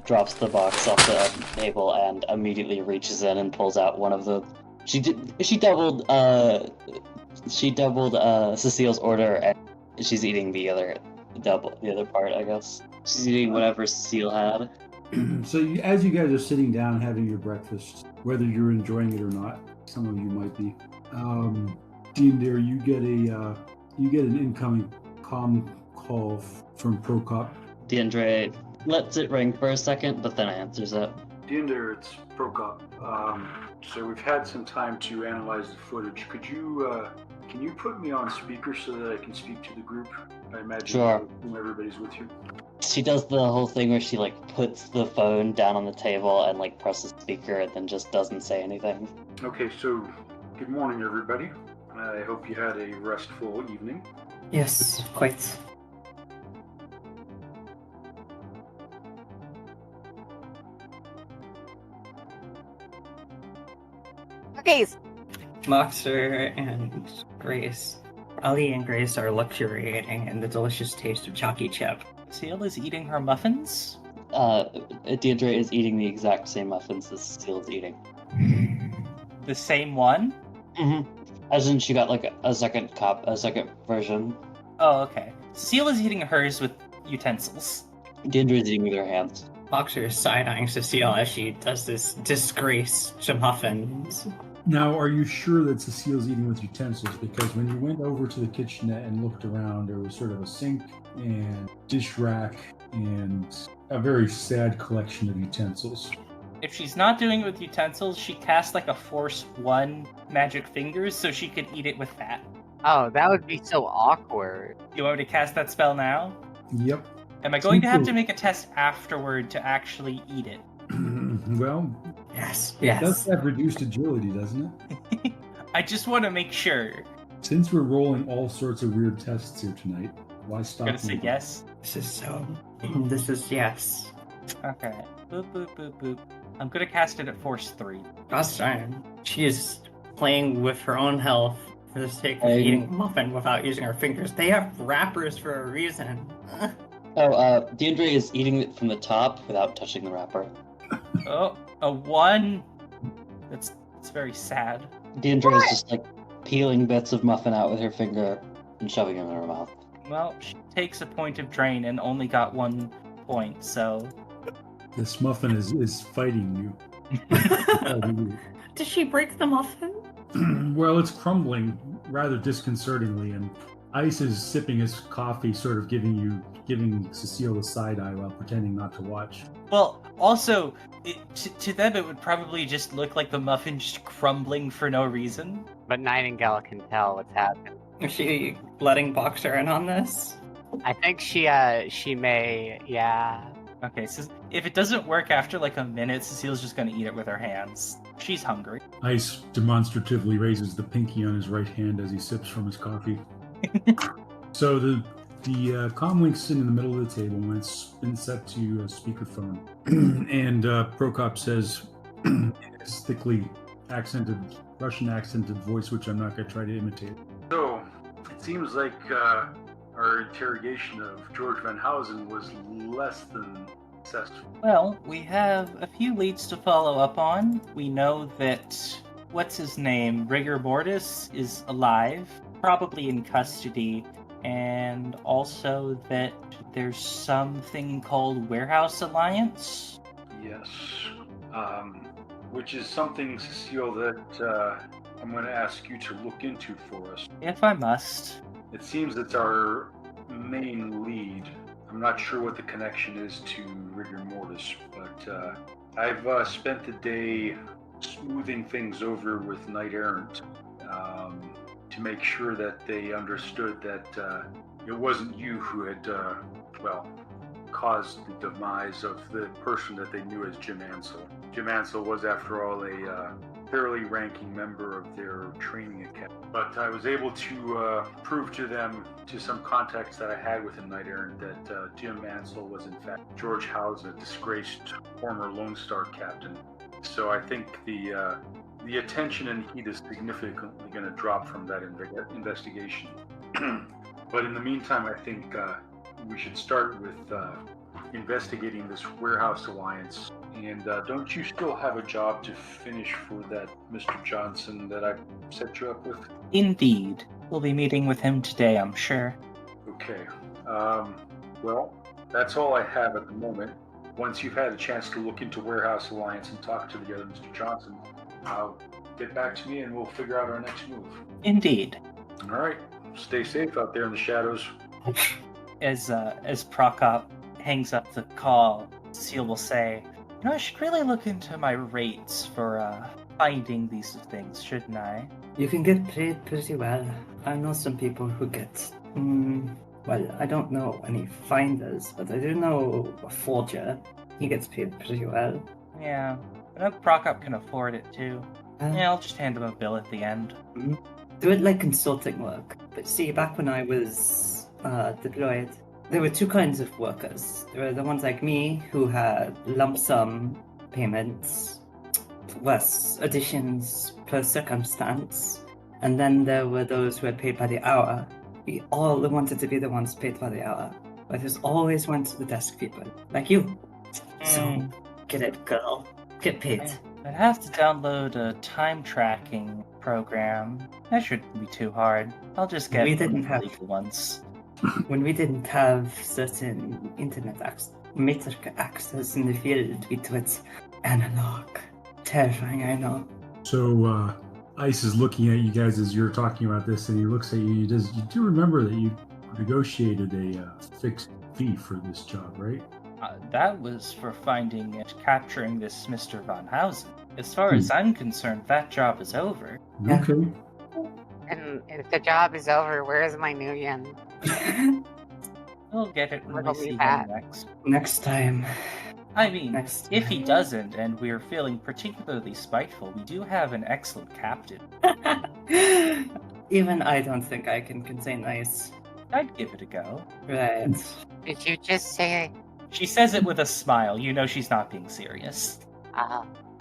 [SPEAKER 8] drops the box off the table and immediately reaches in and pulls out one of the. She doubled Cecile's order and she's eating the other part, I guess. She's eating whatever Cecile had.
[SPEAKER 6] So as you guys are sitting down having your breakfast, whether you're enjoying it or not, some of you might be. Deandre, you get an incoming comm call from Prokop.
[SPEAKER 8] Deandre lets it ring for a second, but then answers it.
[SPEAKER 6] Deandre, it's Prokop. So we've had some time to analyze the footage. Can you put me on speaker so that I can speak to the group? I imagine
[SPEAKER 8] Sure.
[SPEAKER 6] Everybody's with you.
[SPEAKER 8] She does the whole thing where she puts the phone down on the table and presses speaker and then just doesn't say anything.
[SPEAKER 6] Okay, so good morning, everybody. I hope you had a restful evening.
[SPEAKER 5] Yes, quite.
[SPEAKER 9] cookies.
[SPEAKER 5] Moxer and Grace. Ali and Grace are luxuriating in the delicious taste of chalky chip.
[SPEAKER 7] Seal is eating her muffins.
[SPEAKER 8] Deirdre is eating the exact same muffins that Cecile is eating.
[SPEAKER 7] The same one?
[SPEAKER 8] Mm-hmm. As in, she got like a second version.
[SPEAKER 7] Oh, okay. Seal is eating hers with utensils.
[SPEAKER 8] Deirdre is eating with her hands.
[SPEAKER 5] Moxer is side-eyeing Cecile as she does this disgrace to muffins.
[SPEAKER 6] Now, are you sure that Cecile's eating with utensils? Because when you went over to the kitchenette and looked around, there was sort of a sink and dish rack and a very sad collection of utensils.
[SPEAKER 7] If she's not doing it with utensils, she casts like a Force 1 magic fingers so she could eat it with that.
[SPEAKER 9] Oh, that would be so awkward.
[SPEAKER 7] You want me to cast that spell now?
[SPEAKER 6] Yep.
[SPEAKER 7] Am I going to have to make a test afterward to actually eat it?
[SPEAKER 6] Well,
[SPEAKER 5] Yes.
[SPEAKER 6] it does have reduced agility, doesn't it?
[SPEAKER 7] I just want to make sure.
[SPEAKER 6] Since we're rolling all sorts of weird tests here tonight, why stop?
[SPEAKER 7] I'm gonna say yes.
[SPEAKER 5] This is yes.
[SPEAKER 7] Okay. Boop, boop, boop, boop. I'm gonna cast it at Force 3.
[SPEAKER 5] Gosh darn. She is playing with her own health for the sake of
[SPEAKER 8] Hey.
[SPEAKER 5] eating a muffin without using her fingers. They have wrappers for a reason.
[SPEAKER 8] Deirdre is eating it from the top without touching the wrapper.
[SPEAKER 7] Oh, a 1. That's very sad.
[SPEAKER 8] Deirdre is just like peeling bits of muffin out with her finger and shoving them in her mouth.
[SPEAKER 7] Well, she takes a point of drain and only got 1 point, so...
[SPEAKER 6] This muffin is fighting you.
[SPEAKER 5] Did she break the muffin?
[SPEAKER 6] Well, it's crumbling rather disconcertingly, and Ice is sipping his coffee, sort of giving Cecile a side eye while pretending not to watch.
[SPEAKER 7] Well, also, to them it would probably just look like the muffin just crumbling for no reason.
[SPEAKER 9] But Nightingale can tell what's happening.
[SPEAKER 5] Is she letting Boxer in on this?
[SPEAKER 9] I think she may, yeah.
[SPEAKER 7] Okay, so if it doesn't work after like a minute, Cecile's just gonna eat it with her hands. She's hungry.
[SPEAKER 6] Ice demonstratively raises the pinky on his right hand as he sips from his coffee. So the comlink's in the middle of the table and it's been set to speakerphone. And Prokop says in his thickly accented, Russian accented voice, which I'm not going to try to imitate. So, it seems like our interrogation of George Van Housen was less than successful.
[SPEAKER 7] Well, we have a few leads to follow up on. We know that, what's his name, Rigor Mortis is alive, probably in custody, and also that there's something called Warehouse Alliance.
[SPEAKER 6] Yes. Which is something, Cecile, that I'm going to ask you to look into for us.
[SPEAKER 7] If I must.
[SPEAKER 6] It seems it's our main lead. I'm not sure what the connection is to Rigor Mortis, but I've spent the day smoothing things over with Knight Errant to make sure that they understood that it wasn't you who had, caused the demise of the person that they knew as Jim Ansel. Jim Ansel was, after all, a fairly ranking member of their training academy. But I was able to prove to them, to some contacts that I had within Knight Errant, that Jim Ansel was in fact George Housen, a disgraced former Lone Star captain. So I think the attention and heat is significantly going to drop from that investigation. But in the meantime, I think we should start with investigating this Warehouse Alliance. And don't you still have a job to finish for that Mr. Johnson that I set you up with?
[SPEAKER 7] Indeed. We'll be meeting with him today, I'm sure.
[SPEAKER 6] Okay. Well, that's all I have at the moment. Once you've had a chance to look into Warehouse Alliance and talk to the other Mr. Johnson, get back to me and we'll figure out our next move.
[SPEAKER 7] Indeed.
[SPEAKER 6] All right. Stay safe out there in the shadows.
[SPEAKER 7] As Prokop hangs up the call, Cecile will say, I should really look into my rates for finding these things, shouldn't I?
[SPEAKER 5] You can get paid pretty well. I know some people who get... well, I don't know any finders, but I do know a forger. He gets paid pretty well.
[SPEAKER 7] Yeah, I know Prokop can afford it too. I'll just hand him a bill at the end.
[SPEAKER 5] Do it like consulting work. But see, back when I was deployed, there were two kinds of workers. There were the ones like me who had lump sum payments less additions per circumstance. And then there were those who had paid by the hour. We all wanted to be the ones paid by the hour. But it always went to the desk people, like you. So, get it, girl. Get paid.
[SPEAKER 7] I'd have to download a time tracking program. That shouldn't be too hard. I'll just get
[SPEAKER 5] We didn't
[SPEAKER 7] the
[SPEAKER 5] have-
[SPEAKER 7] legal ones.
[SPEAKER 5] When we didn't have certain internet access, metric access in the field, it was analog. Terrifying, I know.
[SPEAKER 6] So Ice is looking at you guys as you're talking about this, and he looks at you. You do remember that you negotiated a fixed fee for this job, right?
[SPEAKER 7] That was for finding and capturing this Mr. Von Hausen. As far as I'm concerned, that job is over.
[SPEAKER 5] Yeah.
[SPEAKER 6] Okay.
[SPEAKER 9] And if the job is over, where's my new yen?
[SPEAKER 7] We'll get it when we
[SPEAKER 9] What'll
[SPEAKER 7] see
[SPEAKER 9] be
[SPEAKER 7] him
[SPEAKER 9] that?
[SPEAKER 7] next.
[SPEAKER 5] Next time.
[SPEAKER 7] I mean,
[SPEAKER 5] Next
[SPEAKER 7] if he
[SPEAKER 5] time.
[SPEAKER 7] doesn't, and we're feeling particularly spiteful, we do have an excellent captain.
[SPEAKER 5] Even I don't think I can contain ice.
[SPEAKER 7] I'd give it a go.
[SPEAKER 5] Right.
[SPEAKER 9] Did you just say,
[SPEAKER 7] She says it with a smile. You know she's not being serious.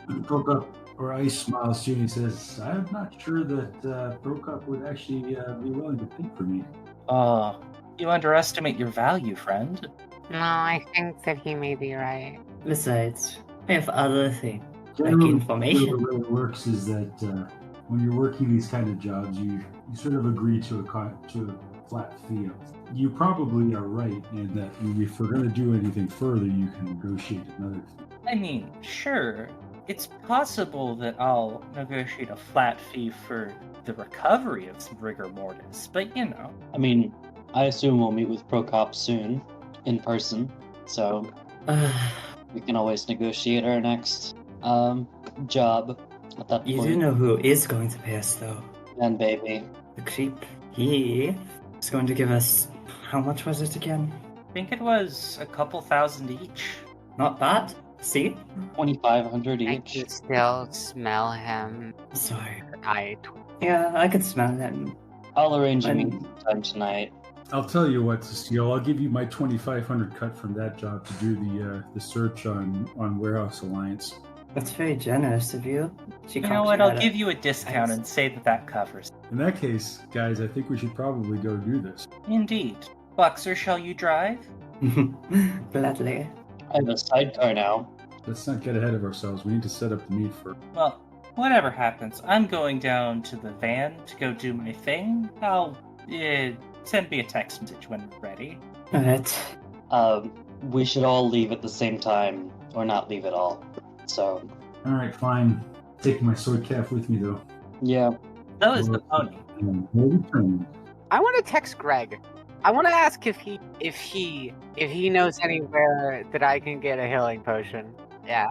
[SPEAKER 6] Prokop or Ice smiles too, and he says, "I'm not sure that Prokop would actually be willing to pay for me."
[SPEAKER 7] Oh, you underestimate your value, friend.
[SPEAKER 9] no, I think that he may be right.
[SPEAKER 5] Besides, I have other things.
[SPEAKER 6] Generally,
[SPEAKER 5] information.
[SPEAKER 6] The way it works is that when you're working these kind of jobs, you sort of agree to a flat fee. You probably are right in that if we're going to do anything further, you can negotiate another fee.
[SPEAKER 7] I mean, sure, it's possible that I'll negotiate a flat fee for the recovery of some rigor mortis, but you know.
[SPEAKER 8] I mean, I assume we'll meet with Prokop soon, in person, so we can always negotiate our next job at that
[SPEAKER 5] You
[SPEAKER 8] point.
[SPEAKER 5] do know who is going to pay us, though.
[SPEAKER 8] And baby.
[SPEAKER 5] The creep. He is going to give us. How much was it again?
[SPEAKER 7] I think it was a couple thousand each.
[SPEAKER 5] Not bad. See?
[SPEAKER 8] 2,500
[SPEAKER 9] I
[SPEAKER 8] each.
[SPEAKER 9] can still smell him.
[SPEAKER 5] Sorry.
[SPEAKER 9] Yeah,
[SPEAKER 5] I could smell him.
[SPEAKER 8] I'll arrange a
[SPEAKER 5] And-
[SPEAKER 8] meeting time tonight.
[SPEAKER 6] I'll tell you what, Cecile. I'll give you my 2,500 cut from that job to do the search on Warehouse Alliance.
[SPEAKER 5] That's very generous of you.
[SPEAKER 7] You know what? I'll give you a discount and say that covers.
[SPEAKER 6] In that case, guys, I think we should probably go do this.
[SPEAKER 7] Indeed. Buxer, shall you drive?
[SPEAKER 5] Gladly.
[SPEAKER 8] I have a sidecar now.
[SPEAKER 6] Let's not get ahead of ourselves. We need to set up the meet for.
[SPEAKER 7] Well, whatever happens, I'm going down to the van to go do my thing. I'll send me a text message when we're ready.
[SPEAKER 5] Alright.
[SPEAKER 8] We should all leave at the same time, or not leave at all. So,
[SPEAKER 6] All right, fine. Taking my sword calf with me though.
[SPEAKER 8] yeah.
[SPEAKER 7] So is the pony.
[SPEAKER 6] And we'll return.
[SPEAKER 9] I want to text Greg. I want to ask if he knows anywhere that I can get a healing potion. Yeah,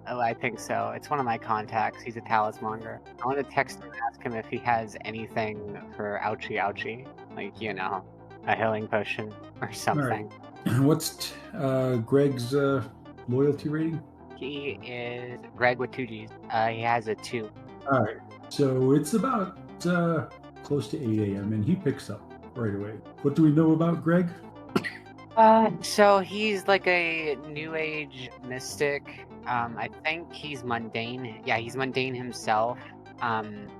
[SPEAKER 9] I think so. It's one of my contacts. He's a talismonger. I want to text him and ask him if he has anything for ouchie ouchie, like a healing potion or something.
[SPEAKER 6] What's Greg's loyalty rating?
[SPEAKER 9] He is Greg with 2 G's. He has a 2.
[SPEAKER 6] All right. So it's about close to 8 a.m. and he picks up right away. What do we know about Greg?
[SPEAKER 9] So he's like a new age mystic. I think he's mundane. Yeah, he's mundane himself.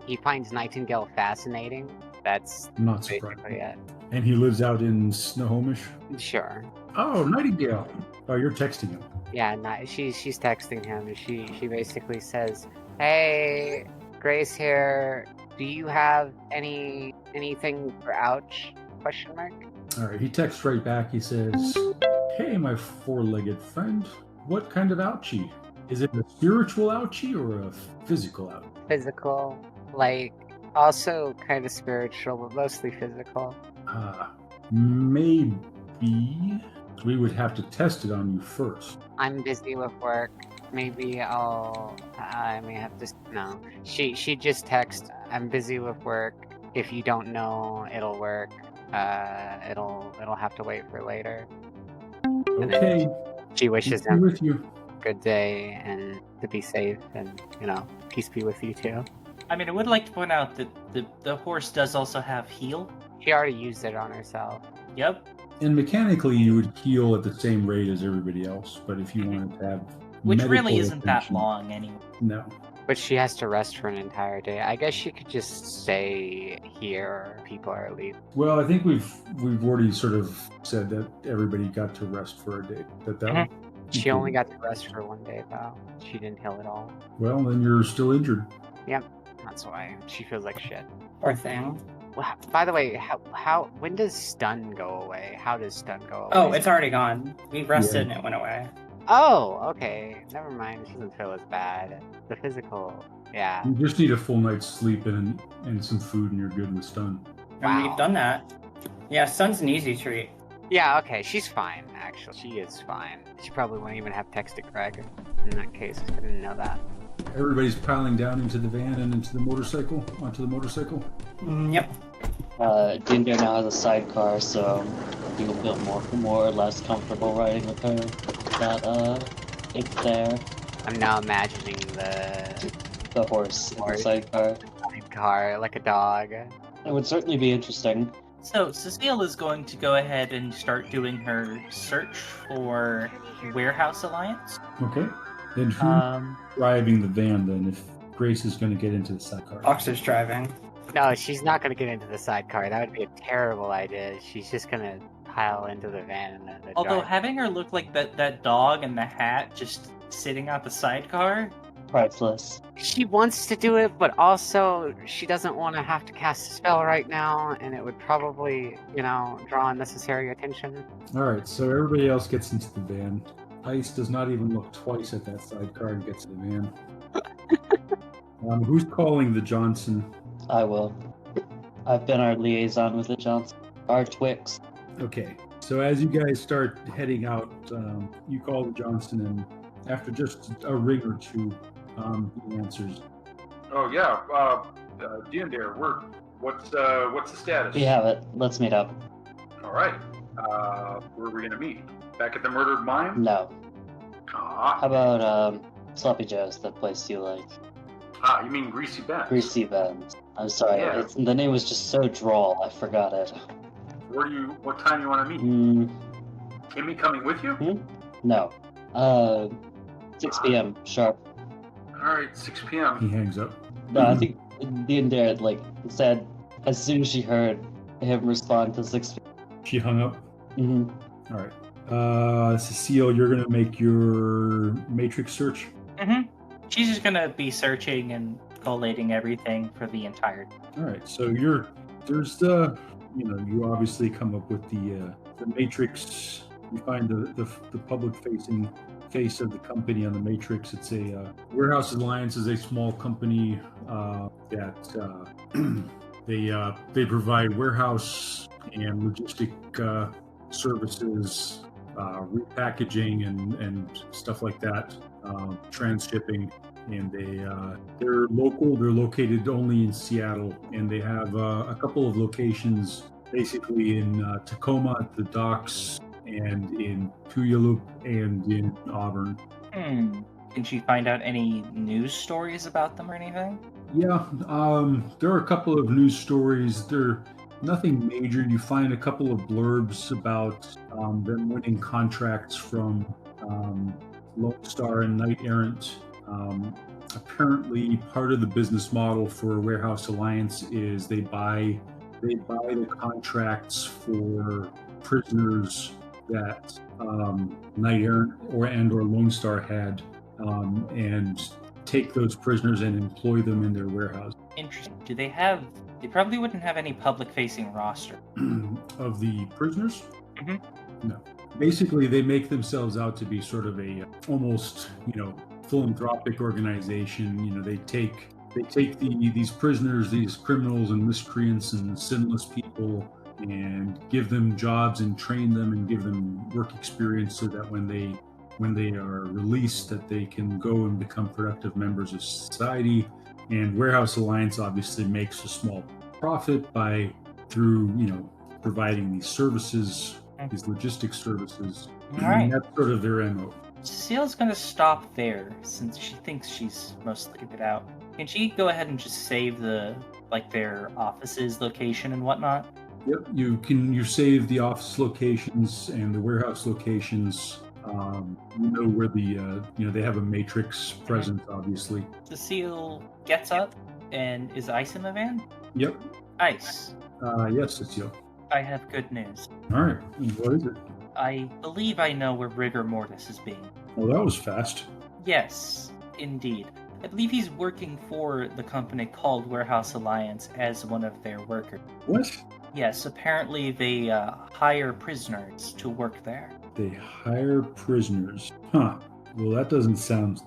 [SPEAKER 9] He finds Nightingale fascinating. That's
[SPEAKER 6] I'm not
[SPEAKER 9] basically
[SPEAKER 6] surprised.
[SPEAKER 9] it.
[SPEAKER 6] And he lives out in Snohomish.
[SPEAKER 9] Sure.
[SPEAKER 6] Oh, Nightingale. Oh, you're texting him.
[SPEAKER 9] Yeah, she's texting him. She basically says, "Hey, Grace here. Do you have anything for ouch?" Question mark.
[SPEAKER 6] All right. He texts right back. He says, "Hey, my four-legged friend. What kind of ouchie? Is it a spiritual ouchie or a physical ouchie?"
[SPEAKER 9] Physical, like also kind of spiritual, but mostly physical.
[SPEAKER 6] Maybe we would have to test it on you first.
[SPEAKER 9] I'm busy with work. Maybe I may have to. No. She just texted, "I'm busy with work. If you don't know, it'll work. It'll have to wait for later." And then
[SPEAKER 6] Okay.
[SPEAKER 9] She wishes
[SPEAKER 6] Peace be
[SPEAKER 9] him
[SPEAKER 6] with you.
[SPEAKER 9] a good day and to be safe, and peace be with you too.
[SPEAKER 7] I mean, I would like to point out that the horse does also have heal.
[SPEAKER 9] She already used it on herself.
[SPEAKER 7] Yep.
[SPEAKER 6] And mechanically, you would heal at the same rate as everybody else. But if you wanted to have
[SPEAKER 7] Which
[SPEAKER 6] medical
[SPEAKER 7] really isn't that
[SPEAKER 6] attention-
[SPEAKER 7] long anyway.
[SPEAKER 6] No.
[SPEAKER 9] But she has to rest for an entire day. I guess she could just stay here. People are leaving.
[SPEAKER 6] Well, I think we've already sort of said that everybody got to rest for a day. That
[SPEAKER 9] She only got to rest for one day, though. She didn't heal at all.
[SPEAKER 6] Well, then you're still injured.
[SPEAKER 9] Yep, that's why she feels like shit.
[SPEAKER 5] Poor thing.
[SPEAKER 9] Well, by the way, when does stun go away? How does stun go away?
[SPEAKER 5] Oh, it's already gone. We rested and it went away.
[SPEAKER 9] Oh, okay. Never mind. It doesn't feel as bad. The physical, yeah.
[SPEAKER 6] You just need a full night's sleep and some food, and you're good with stun.
[SPEAKER 5] And
[SPEAKER 9] Wow.
[SPEAKER 5] we've done that. Yeah, Sun's an easy treat.
[SPEAKER 9] Yeah, okay. She's fine. Actually, she is fine. She probably wouldn't even have texted Craig in that case. I didn't know that.
[SPEAKER 6] Everybody's piling down into the van and onto the motorcycle.
[SPEAKER 5] Yep.
[SPEAKER 8] Dinder now has a sidecar, so I think we'll feel more or less comfortable riding with her. That it's there.
[SPEAKER 9] I'm now imagining
[SPEAKER 8] The horse in the sidecar.
[SPEAKER 9] car like a dog.
[SPEAKER 8] It would certainly be interesting.
[SPEAKER 7] So Cecile is going to go ahead and start doing her search for Warehouse Alliance.
[SPEAKER 6] Okay. Then who's driving the van then? If Grace is going to get into the sidecar.
[SPEAKER 5] Oxer's driving.
[SPEAKER 9] No, she's not going to get into the sidecar. That would be a terrible idea. She's just going to pile into the van and the
[SPEAKER 7] Although
[SPEAKER 9] drive.
[SPEAKER 7] having her look like that dog and the hat just sitting out the sidecar.
[SPEAKER 8] Priceless.
[SPEAKER 9] She wants to do it, but also she doesn't want to have to cast a spell right now, and it would probably, draw unnecessary attention.
[SPEAKER 6] All right. So everybody else gets into the van. Ice does not even look twice at that sidecar and gets in the van. Who's calling the Johnson?
[SPEAKER 8] I will. I've been our liaison with the Johnson. Our Twix.
[SPEAKER 6] Okay. So as you guys start heading out, you call the Johnson, and after just a ring or two, he answers.
[SPEAKER 10] Oh yeah, Dinder, what's the status?
[SPEAKER 8] We have it. Let's meet up.
[SPEAKER 10] All right. Where are we gonna meet? Back at the murdered mine?
[SPEAKER 8] No.
[SPEAKER 10] Ah,
[SPEAKER 8] How about Sloppy Joe's, that place you like?
[SPEAKER 10] You mean Greasy Ben's?
[SPEAKER 8] Greasy Ben's. I'm sorry,
[SPEAKER 10] Yeah.
[SPEAKER 8] the name was just so droll, I forgot it.
[SPEAKER 10] What time you want to meet? Me coming with you?
[SPEAKER 8] No. 6 p.m. sharp.
[SPEAKER 10] All right, 6 p.m.
[SPEAKER 6] He hangs up.
[SPEAKER 8] No, I think Dinder said as soon as she heard him respond to 6 p.m.
[SPEAKER 6] She hung up.
[SPEAKER 8] Mm-hmm.
[SPEAKER 6] All right. Cecile, you're going to make your matrix search.
[SPEAKER 7] Mm-hmm. She's just gonna be searching and collating everything for the entire.
[SPEAKER 6] All right. So you obviously come up with the matrix. You find the public facing face of the company on the matrix. It's a Warehouse Alliance is a small company that they provide warehouse and logistic services, repackaging and stuff like that, transshipping. And they're local. They're located only in Seattle, and they have a couple of locations, basically in Tacoma at the docks, and in Puyallup, and in Auburn.
[SPEAKER 7] Can she find out any news stories about them or anything?
[SPEAKER 6] Yeah, there are a couple of news stories. They're nothing major. You find a couple of blurbs about them winning contracts from Lone Star and Knight Errant. Apparently, part of the business model for Warehouse Alliance is they buy the contracts for prisoners that Knight Errant or Lone Star had, and take those prisoners and employ them in their warehouse.
[SPEAKER 7] Interesting. They probably wouldn't have any public-facing roster.
[SPEAKER 6] Of the prisoners?
[SPEAKER 7] Mm-hmm.
[SPEAKER 6] No. Basically, they make themselves out to be sort of a almost, philanthropic organization. They take these prisoners, these criminals and miscreants and sinless people, and give them jobs and train them and give them work experience so that when they are released, that they can go and become productive members of society. And Warehouse Alliance obviously makes a small profit through providing these services, these logistics services.
[SPEAKER 7] All right.
[SPEAKER 6] And that's sort of their MO.
[SPEAKER 7] Cecile's gonna stop there since she thinks she's mostly figured out. Can she go ahead and just save their offices, location, and whatnot?
[SPEAKER 6] Yep, you save the office locations and the warehouse locations. You know where the they have a matrix presence, obviously.
[SPEAKER 7] Cecile gets up, and is Ice in the van?
[SPEAKER 6] Yep.
[SPEAKER 7] Ice,
[SPEAKER 6] Yes, Cecile.
[SPEAKER 7] I have good news.
[SPEAKER 6] All right. What is it?
[SPEAKER 7] I believe I know where Rigor Mortis is being.
[SPEAKER 6] Oh, that was fast.
[SPEAKER 7] Yes, indeed. I believe he's working for the company called Warehouse Alliance as one of their workers.
[SPEAKER 6] What?
[SPEAKER 7] Yes, apparently they hire prisoners to work there.
[SPEAKER 6] They hire prisoners. Huh. Well, that doesn't sound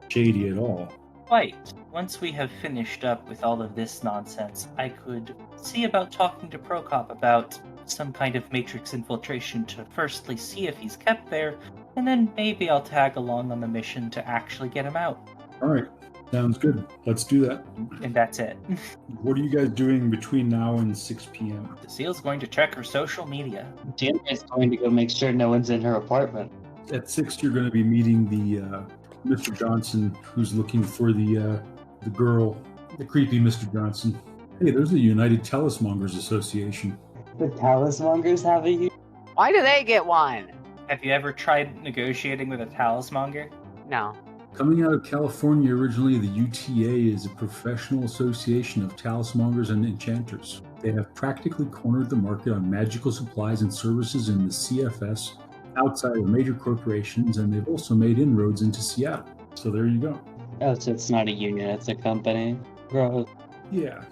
[SPEAKER 6] shady at all.
[SPEAKER 7] Quite. Once we have finished up with all of this nonsense, I could see about talking to Prokop about some kind of Matrix infiltration to firstly see if he's kept there, and then maybe I'll tag along on the mission to actually get him out.
[SPEAKER 6] All right. Sounds good. Let's do that.
[SPEAKER 7] And that's it.
[SPEAKER 6] What are you guys doing between now and 6 p.m.?
[SPEAKER 7] Cecile's going to check her social media.
[SPEAKER 8] Deandra is going to go make sure no one's in her apartment.
[SPEAKER 6] At 6, you're going to be meeting the Mr. Johnson, who's looking for the girl, the creepy Mr. Johnson. Hey, there's the United Talismongers Association.
[SPEAKER 8] The Talismongers have a union?
[SPEAKER 9] Why do they get one?
[SPEAKER 7] Have you ever tried negotiating with a talismonger?
[SPEAKER 9] No.
[SPEAKER 6] Coming out of California originally, the UTA is a professional association of talismongers and enchanters. They have practically cornered the market on magical supplies and services in the CFS outside of major corporations, and they've also made inroads into Seattle. So there you go.
[SPEAKER 8] Oh, so it's not a union, it's a company. Gross.
[SPEAKER 6] Yeah.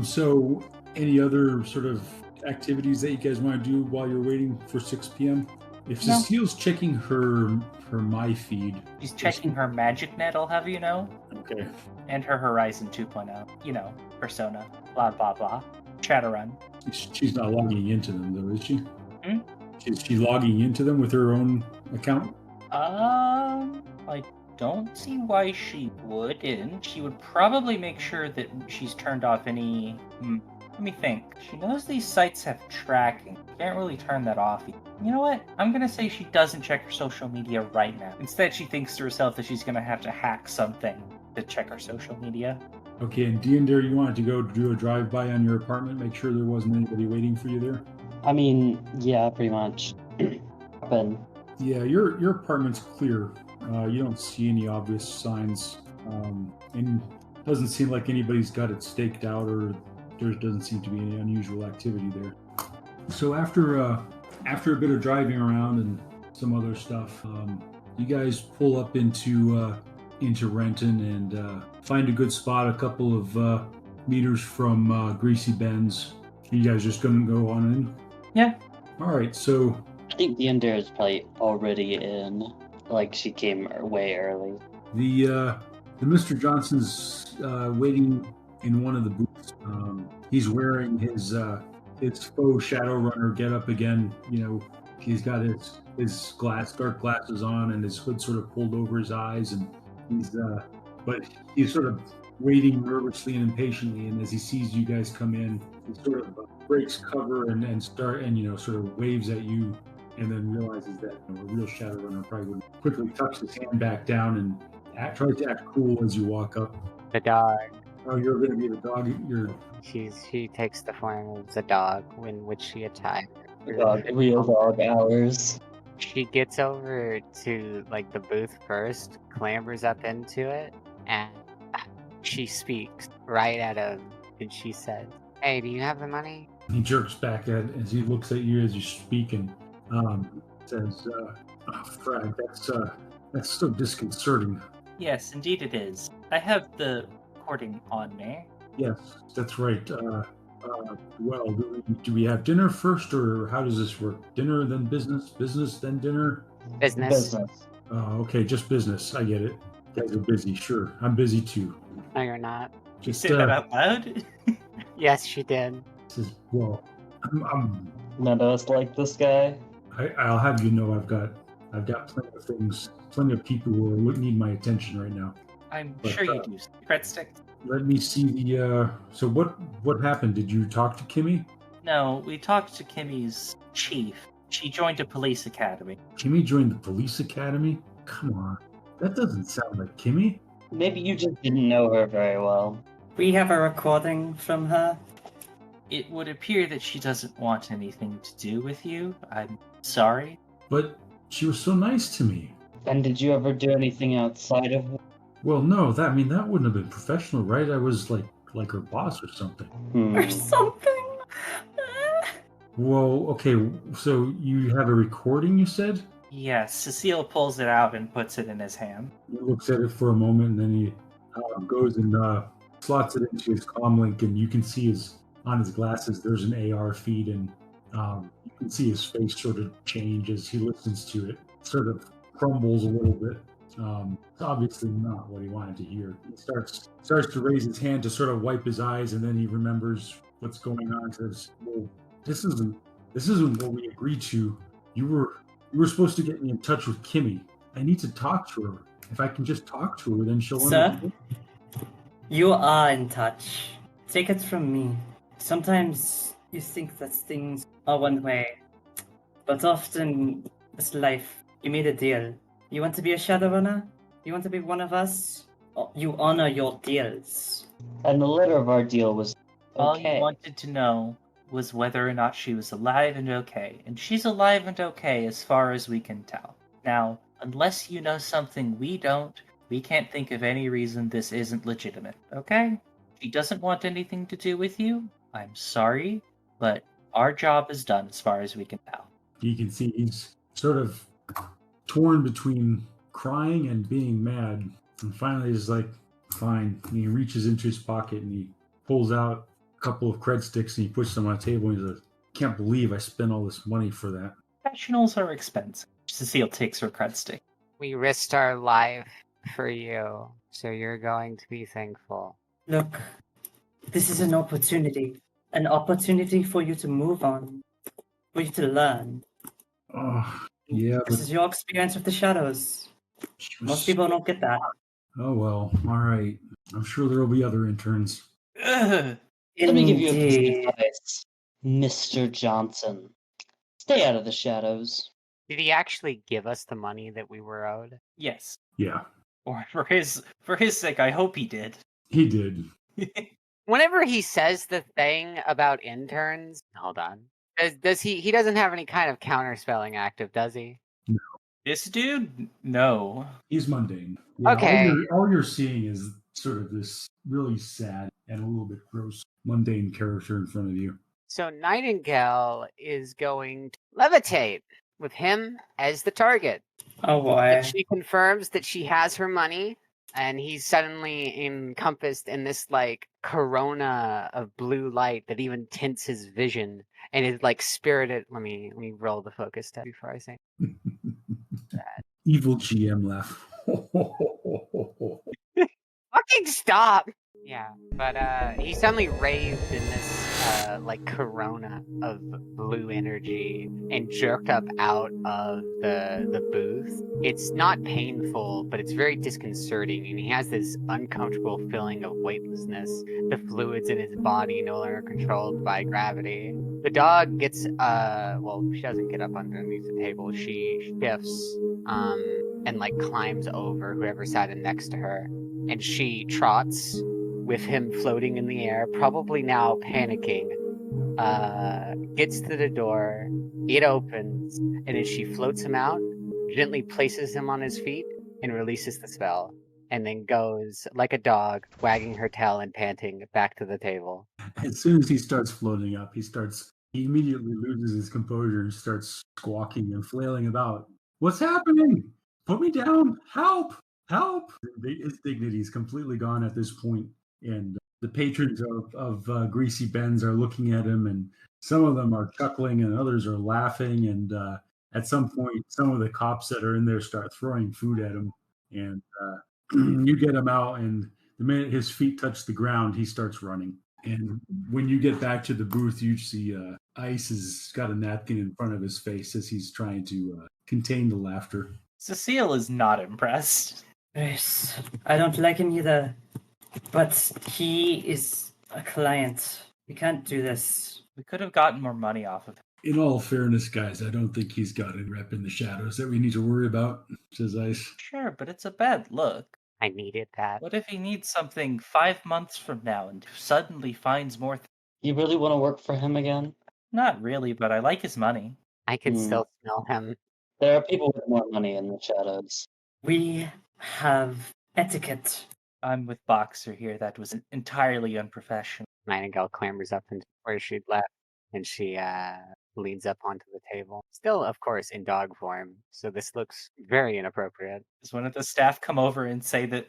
[SPEAKER 6] So any other sort of activities that you guys want to do while you're waiting for 6 p.m.? If
[SPEAKER 7] No.
[SPEAKER 6] Cecile's checking her My Feed.
[SPEAKER 7] She's checking her magic net, I'll have you know.
[SPEAKER 6] Okay.
[SPEAKER 7] And her Horizon 2.0. You know, Persona. Blah, blah, blah. Shadowrun.
[SPEAKER 6] She's not logging into them, though, is she?
[SPEAKER 7] Hmm?
[SPEAKER 6] Is she logging into them with her own account?
[SPEAKER 7] I don't see why she wouldn't. She would probably make sure that she's turned off any... Let me think. She knows these sites have tracking. Can't really turn that off. You know what? I'm gonna say she doesn't check her social media right now. Instead, she thinks to herself that she's gonna have to hack something to check her social media.
[SPEAKER 6] Okay, and Deandra, you wanted to go do a drive-by on your apartment, make sure there wasn't anybody waiting for you there?
[SPEAKER 8] I mean, yeah, pretty much. But
[SPEAKER 6] Yeah, your apartment's clear. You don't see any obvious signs, and it doesn't seem like anybody's got it staked out, or there doesn't seem to be any unusual activity there. So after a bit of driving around and some other stuff, you guys pull up into Renton and find a good spot, a couple of meters from Greasy Ben's. You guys just gonna go on in?
[SPEAKER 7] Yeah.
[SPEAKER 6] All right. So
[SPEAKER 8] I think Deandra is probably already in. Like, she came way early.
[SPEAKER 6] the Mr. Johnson's waiting in one of the booths. He's wearing his faux Shadowrunner getup again. You know, he's got his dark glasses on and his hood sort of pulled over his eyes, and he's sort of waiting nervously and impatiently. And as he sees you guys come in, he sort of breaks cover and sort of waves at you, and then realizes that a real Shadowrunner probably would quickly tucks his hand back down and tries to act cool as you walk up.
[SPEAKER 9] The dog.
[SPEAKER 6] Oh, you're going to be the dog.
[SPEAKER 9] She takes the form of the dog in which she attacked.
[SPEAKER 8] Real dog hours.
[SPEAKER 9] She gets over to like the booth first, clambers up into it, and she speaks right at him, and she says, "Hey, do you have the money?"
[SPEAKER 6] He jerks back as he looks at you as you speak and says, "Frag, that's so disconcerting."
[SPEAKER 7] Yes, indeed it is. I have the recording on me.
[SPEAKER 6] Yes, that's right. Well, do we have dinner first, or how does this work? Dinner, then business, business, then dinner?
[SPEAKER 9] Business.
[SPEAKER 6] Okay, just business. I get it. You guys are busy, sure. I'm busy too.
[SPEAKER 9] No, you're not.
[SPEAKER 7] You say that out loud?
[SPEAKER 9] Yes, she did.
[SPEAKER 6] Well, I'm
[SPEAKER 8] None of us like this guy.
[SPEAKER 6] I'll have you know I've got plenty of people who need my attention right now.
[SPEAKER 7] I'm sure you do. Breadstick.
[SPEAKER 6] Let me see the. So what happened? Did you talk to Kimmy?
[SPEAKER 7] No, we talked to Kimmy's chief. She joined a police academy.
[SPEAKER 6] Kimmy joined the police academy? Come on, that doesn't sound like Kimmy.
[SPEAKER 8] Maybe you just didn't know her very well.
[SPEAKER 5] We have a recording from her.
[SPEAKER 7] It would appear that she doesn't want anything to do with you. I'm sorry.
[SPEAKER 6] But She was so nice to me.
[SPEAKER 8] And did you ever do anything outside of it?
[SPEAKER 6] Well, no, that wouldn't have been professional, right? I was like her boss or something.
[SPEAKER 5] Or something.
[SPEAKER 6] Well, okay, so you have a recording, you said?
[SPEAKER 7] Yes, Cecile pulls it out and puts it in his hand.
[SPEAKER 6] He looks at it for a moment, and then he goes and slots it into his comlink, and you can see on his glasses there's an AR feed, and you can see his face sort of change as he listens to it. Sort of crumbles a little bit. It's obviously not what he wanted to hear. He starts to raise his hand to sort of wipe his eyes, and then he remembers what's going on. Says, "Well, this isn't what we agreed to. You were supposed to get me in touch with Kimmy. I need to talk to her. If I can just talk to her, then she'll
[SPEAKER 5] Sir,
[SPEAKER 6] understand."
[SPEAKER 5] you are in touch. Take it from me. Sometimes you think that things are one way, but often it's life. You made a deal. You want to be a Shadowrunner? You want to be one of us? You honor your deals.
[SPEAKER 8] And the letter of our deal was
[SPEAKER 7] All
[SPEAKER 8] okay.
[SPEAKER 7] you wanted to know was whether or not she was alive and okay. And she's alive and okay as far as we can tell. Now, unless you know something we don't, we can't think of any reason this isn't legitimate, okay? She doesn't want anything to do with you. I'm sorry, but our job is done as far as we can tell.
[SPEAKER 6] You can see he's sort of torn between crying and being mad. And finally he's like, fine. And he reaches into his pocket and he pulls out a couple of cred sticks and he puts them on a table and he's like, can't believe I spent all this money for that.
[SPEAKER 7] Professionals are expensive. Cecile takes her cred stick.
[SPEAKER 9] We risked our life for you, so you're going to be thankful.
[SPEAKER 5] Look, this is an opportunity for you to move on, for you to learn.
[SPEAKER 6] Oh, yeah.
[SPEAKER 5] This is your experience with the shadows. Most people don't get that.
[SPEAKER 6] Oh, well, all right. I'm sure there will be other interns.
[SPEAKER 7] Ugh.
[SPEAKER 8] Let me give you a piece of
[SPEAKER 5] Indeed.
[SPEAKER 8] advice, Mr. Johnson. Stay out of the shadows.
[SPEAKER 9] Did he actually give us the money that we were owed?
[SPEAKER 7] Yes.
[SPEAKER 6] Yeah,
[SPEAKER 7] Or for his sake, I hope he did.
[SPEAKER 6] he did.
[SPEAKER 9] Whenever he says the thing about interns, hold on. Does he doesn't have any kind of counterspelling active, does he?
[SPEAKER 7] This dude? No.
[SPEAKER 6] He's mundane. Yeah,
[SPEAKER 9] Okay.
[SPEAKER 6] All you're seeing is sort of this really sad and a little bit gross, mundane character in front of you.
[SPEAKER 9] So Nightingale is going to levitate with him as the target.
[SPEAKER 5] Oh boy.
[SPEAKER 9] But she confirms that she has her money, and he's suddenly encompassed in this like corona of blue light that even tints his vision and is like spirited. Let me roll the focus test before I say that.
[SPEAKER 6] Evil GM laugh.
[SPEAKER 9] Fucking stop! Yeah, but he suddenly raved in this like corona of blue energy and jerked up out of the booth. It's not painful, but it's very disconcerting, and he has this uncomfortable feeling of weightlessness. The fluids in his body no longer controlled by gravity. The dog gets well, she doesn't get up underneath the table. She shifts and like climbs over whoever sat in next to her, and she trots with him floating in the air, probably now panicking, gets to the door, it opens, and as she floats him out, gently places him on his feet and releases the spell, and then goes, like a dog, wagging her tail and panting, back to the table.
[SPEAKER 6] As soon as he starts floating up, he immediately loses his composure and starts squawking and flailing about. What's happening? Put me down! Help! Help! His dignity is completely gone at this point. And the patrons of Greasy Ben's are looking at him, and some of them are chuckling and others are laughing. And at some point, some of the cops that are in there start throwing food at him. And you get him out, and the minute his feet touch the ground, he starts running. And when you get back to the booth, you see Ice has got a napkin in front of his face as he's trying to contain the laughter.
[SPEAKER 7] Cecile is not impressed.
[SPEAKER 5] Yes, I don't like him either. But he is a client. We can't do this.
[SPEAKER 7] We could have gotten more money off of him.
[SPEAKER 6] In all fairness, guys, I don't think he's got a rep in the shadows that we need to worry about, says Ice.
[SPEAKER 7] Sure, but it's a bad look.
[SPEAKER 9] I needed that.
[SPEAKER 7] What if he needs something 5 months from now and suddenly finds more?
[SPEAKER 8] You really want to work for him again?
[SPEAKER 7] Not really, but I like his money.
[SPEAKER 9] I can still smell him.
[SPEAKER 8] There are people with more money in the shadows.
[SPEAKER 5] We have etiquette.
[SPEAKER 7] I'm with Boxer here. That was entirely unprofessional.
[SPEAKER 4] Nightingale clambers up into where she'd left, and she leans up onto the table. Still, of course, in dog form, so this looks very inappropriate.
[SPEAKER 7] Does one of the staff come over and say that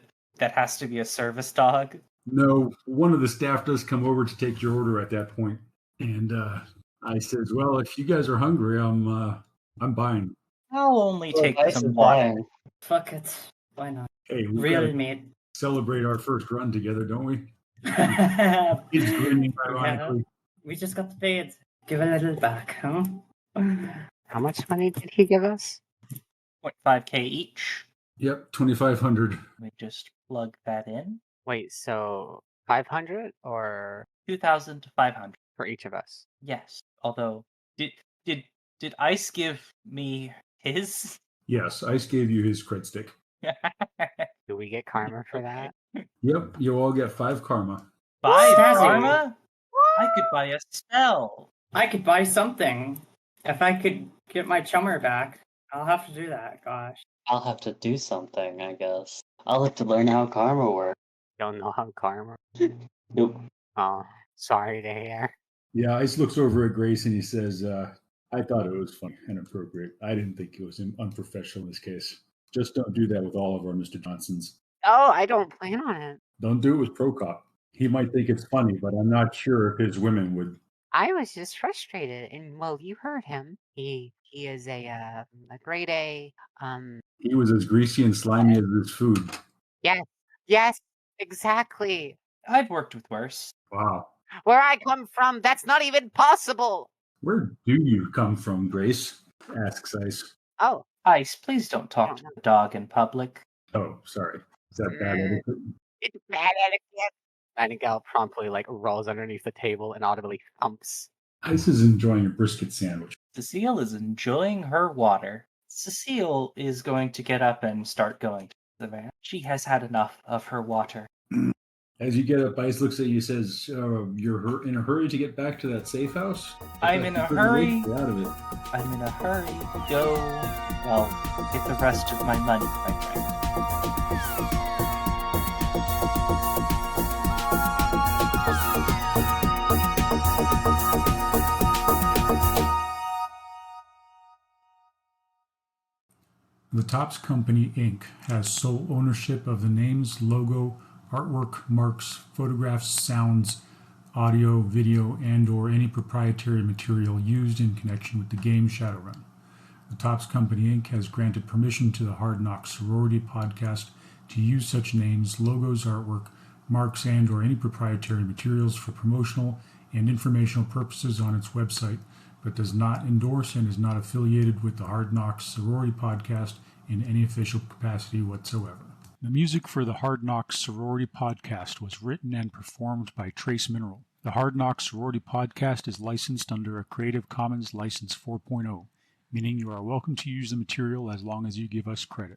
[SPEAKER 7] has to be a service dog?
[SPEAKER 6] No, one of the staff does come over to take your order at that point, and I says, "Well, if you guys are hungry, I'm buying."
[SPEAKER 7] I'll only take
[SPEAKER 8] Dice
[SPEAKER 7] some
[SPEAKER 8] is
[SPEAKER 7] water.
[SPEAKER 8] buying.
[SPEAKER 5] Fuck it. Why not?
[SPEAKER 6] Hey, we
[SPEAKER 5] Real
[SPEAKER 6] gotta
[SPEAKER 5] meat.
[SPEAKER 6] celebrate our first run together, don't we?
[SPEAKER 5] Yeah.
[SPEAKER 6] He's grinning ironically.
[SPEAKER 5] We just got paid. Give a little back, huh?
[SPEAKER 4] How much money did he give us?
[SPEAKER 7] 0.5k each.
[SPEAKER 6] Yep, 2,500.
[SPEAKER 7] Let me just plug that in.
[SPEAKER 4] Wait, so 500 or
[SPEAKER 7] 2,500
[SPEAKER 4] for each of us?
[SPEAKER 7] Yes. Although, did Ice give me his?
[SPEAKER 6] Yes, Ice gave you his cred stick.
[SPEAKER 4] Do we get karma for that?
[SPEAKER 6] Yep, you all get 5 karma.
[SPEAKER 7] 5
[SPEAKER 5] Snazzy.
[SPEAKER 7] karma? I could buy a spell.
[SPEAKER 5] I could buy something. If I could get my chummer back, I'll have to do that. Gosh.
[SPEAKER 8] I'll have to do something, I guess. I'll have to learn how karma works.
[SPEAKER 4] Don't know how karma.
[SPEAKER 8] Nope.
[SPEAKER 4] Oh, sorry to hear.
[SPEAKER 6] Yeah, Ice looks over at Grace and he says, I thought it was funny and appropriate. I didn't think it was unprofessional in this case. Just don't do that with all of our Mr. Johnsons.
[SPEAKER 4] Oh, I don't plan on it.
[SPEAKER 6] Don't do it with Prokop. He might think it's funny, but I'm not sure if his women would.
[SPEAKER 4] I was just frustrated, and well, you heard him. He is a grade A.
[SPEAKER 6] He was as greasy and slimy as his food.
[SPEAKER 4] Yes, exactly.
[SPEAKER 7] I've worked with worse.
[SPEAKER 6] Wow.
[SPEAKER 4] Where I come from, that's not even possible.
[SPEAKER 6] Where do you come from, Grace? Asks Ice.
[SPEAKER 4] Oh,
[SPEAKER 7] Ice, please don't talk to the dog in public.
[SPEAKER 6] Oh, sorry. Is that bad etiquette?
[SPEAKER 4] it's bad etiquette. Nightingale promptly rolls underneath the table and audibly thumps.
[SPEAKER 6] Ice is enjoying a brisket sandwich.
[SPEAKER 7] Cecile is enjoying her water. Cecile is going to get up and start going to the van. She has had enough of her water.
[SPEAKER 6] As you get up, Ice looks at you and says, you're in a hurry to get back to that safe house?
[SPEAKER 7] I'm in a hurry.
[SPEAKER 6] Get out of it.
[SPEAKER 7] I'm in a hurry to go, get the rest of my money, my friend.
[SPEAKER 1] The Topps Company, Inc. has sole ownership of the names, logo, artwork, marks, photographs, sounds, audio, video, and/or any proprietary material used in connection with the game Shadowrun. The Topps Company, Inc. has granted permission to the Hard Knocks Sorority podcast to use such names, logos, artwork, marks, and/or any proprietary materials for promotional and informational purposes on its website, but does not endorse and is not affiliated with the Hard Knocks Sorority podcast in any official capacity whatsoever. The music for the Hard Knocks Sorority podcast was written and performed by Trace Mineral. The Hard Knocks Sorority podcast is licensed under a Creative Commons License 4.0, meaning you are welcome to use the material as long as you give us credit.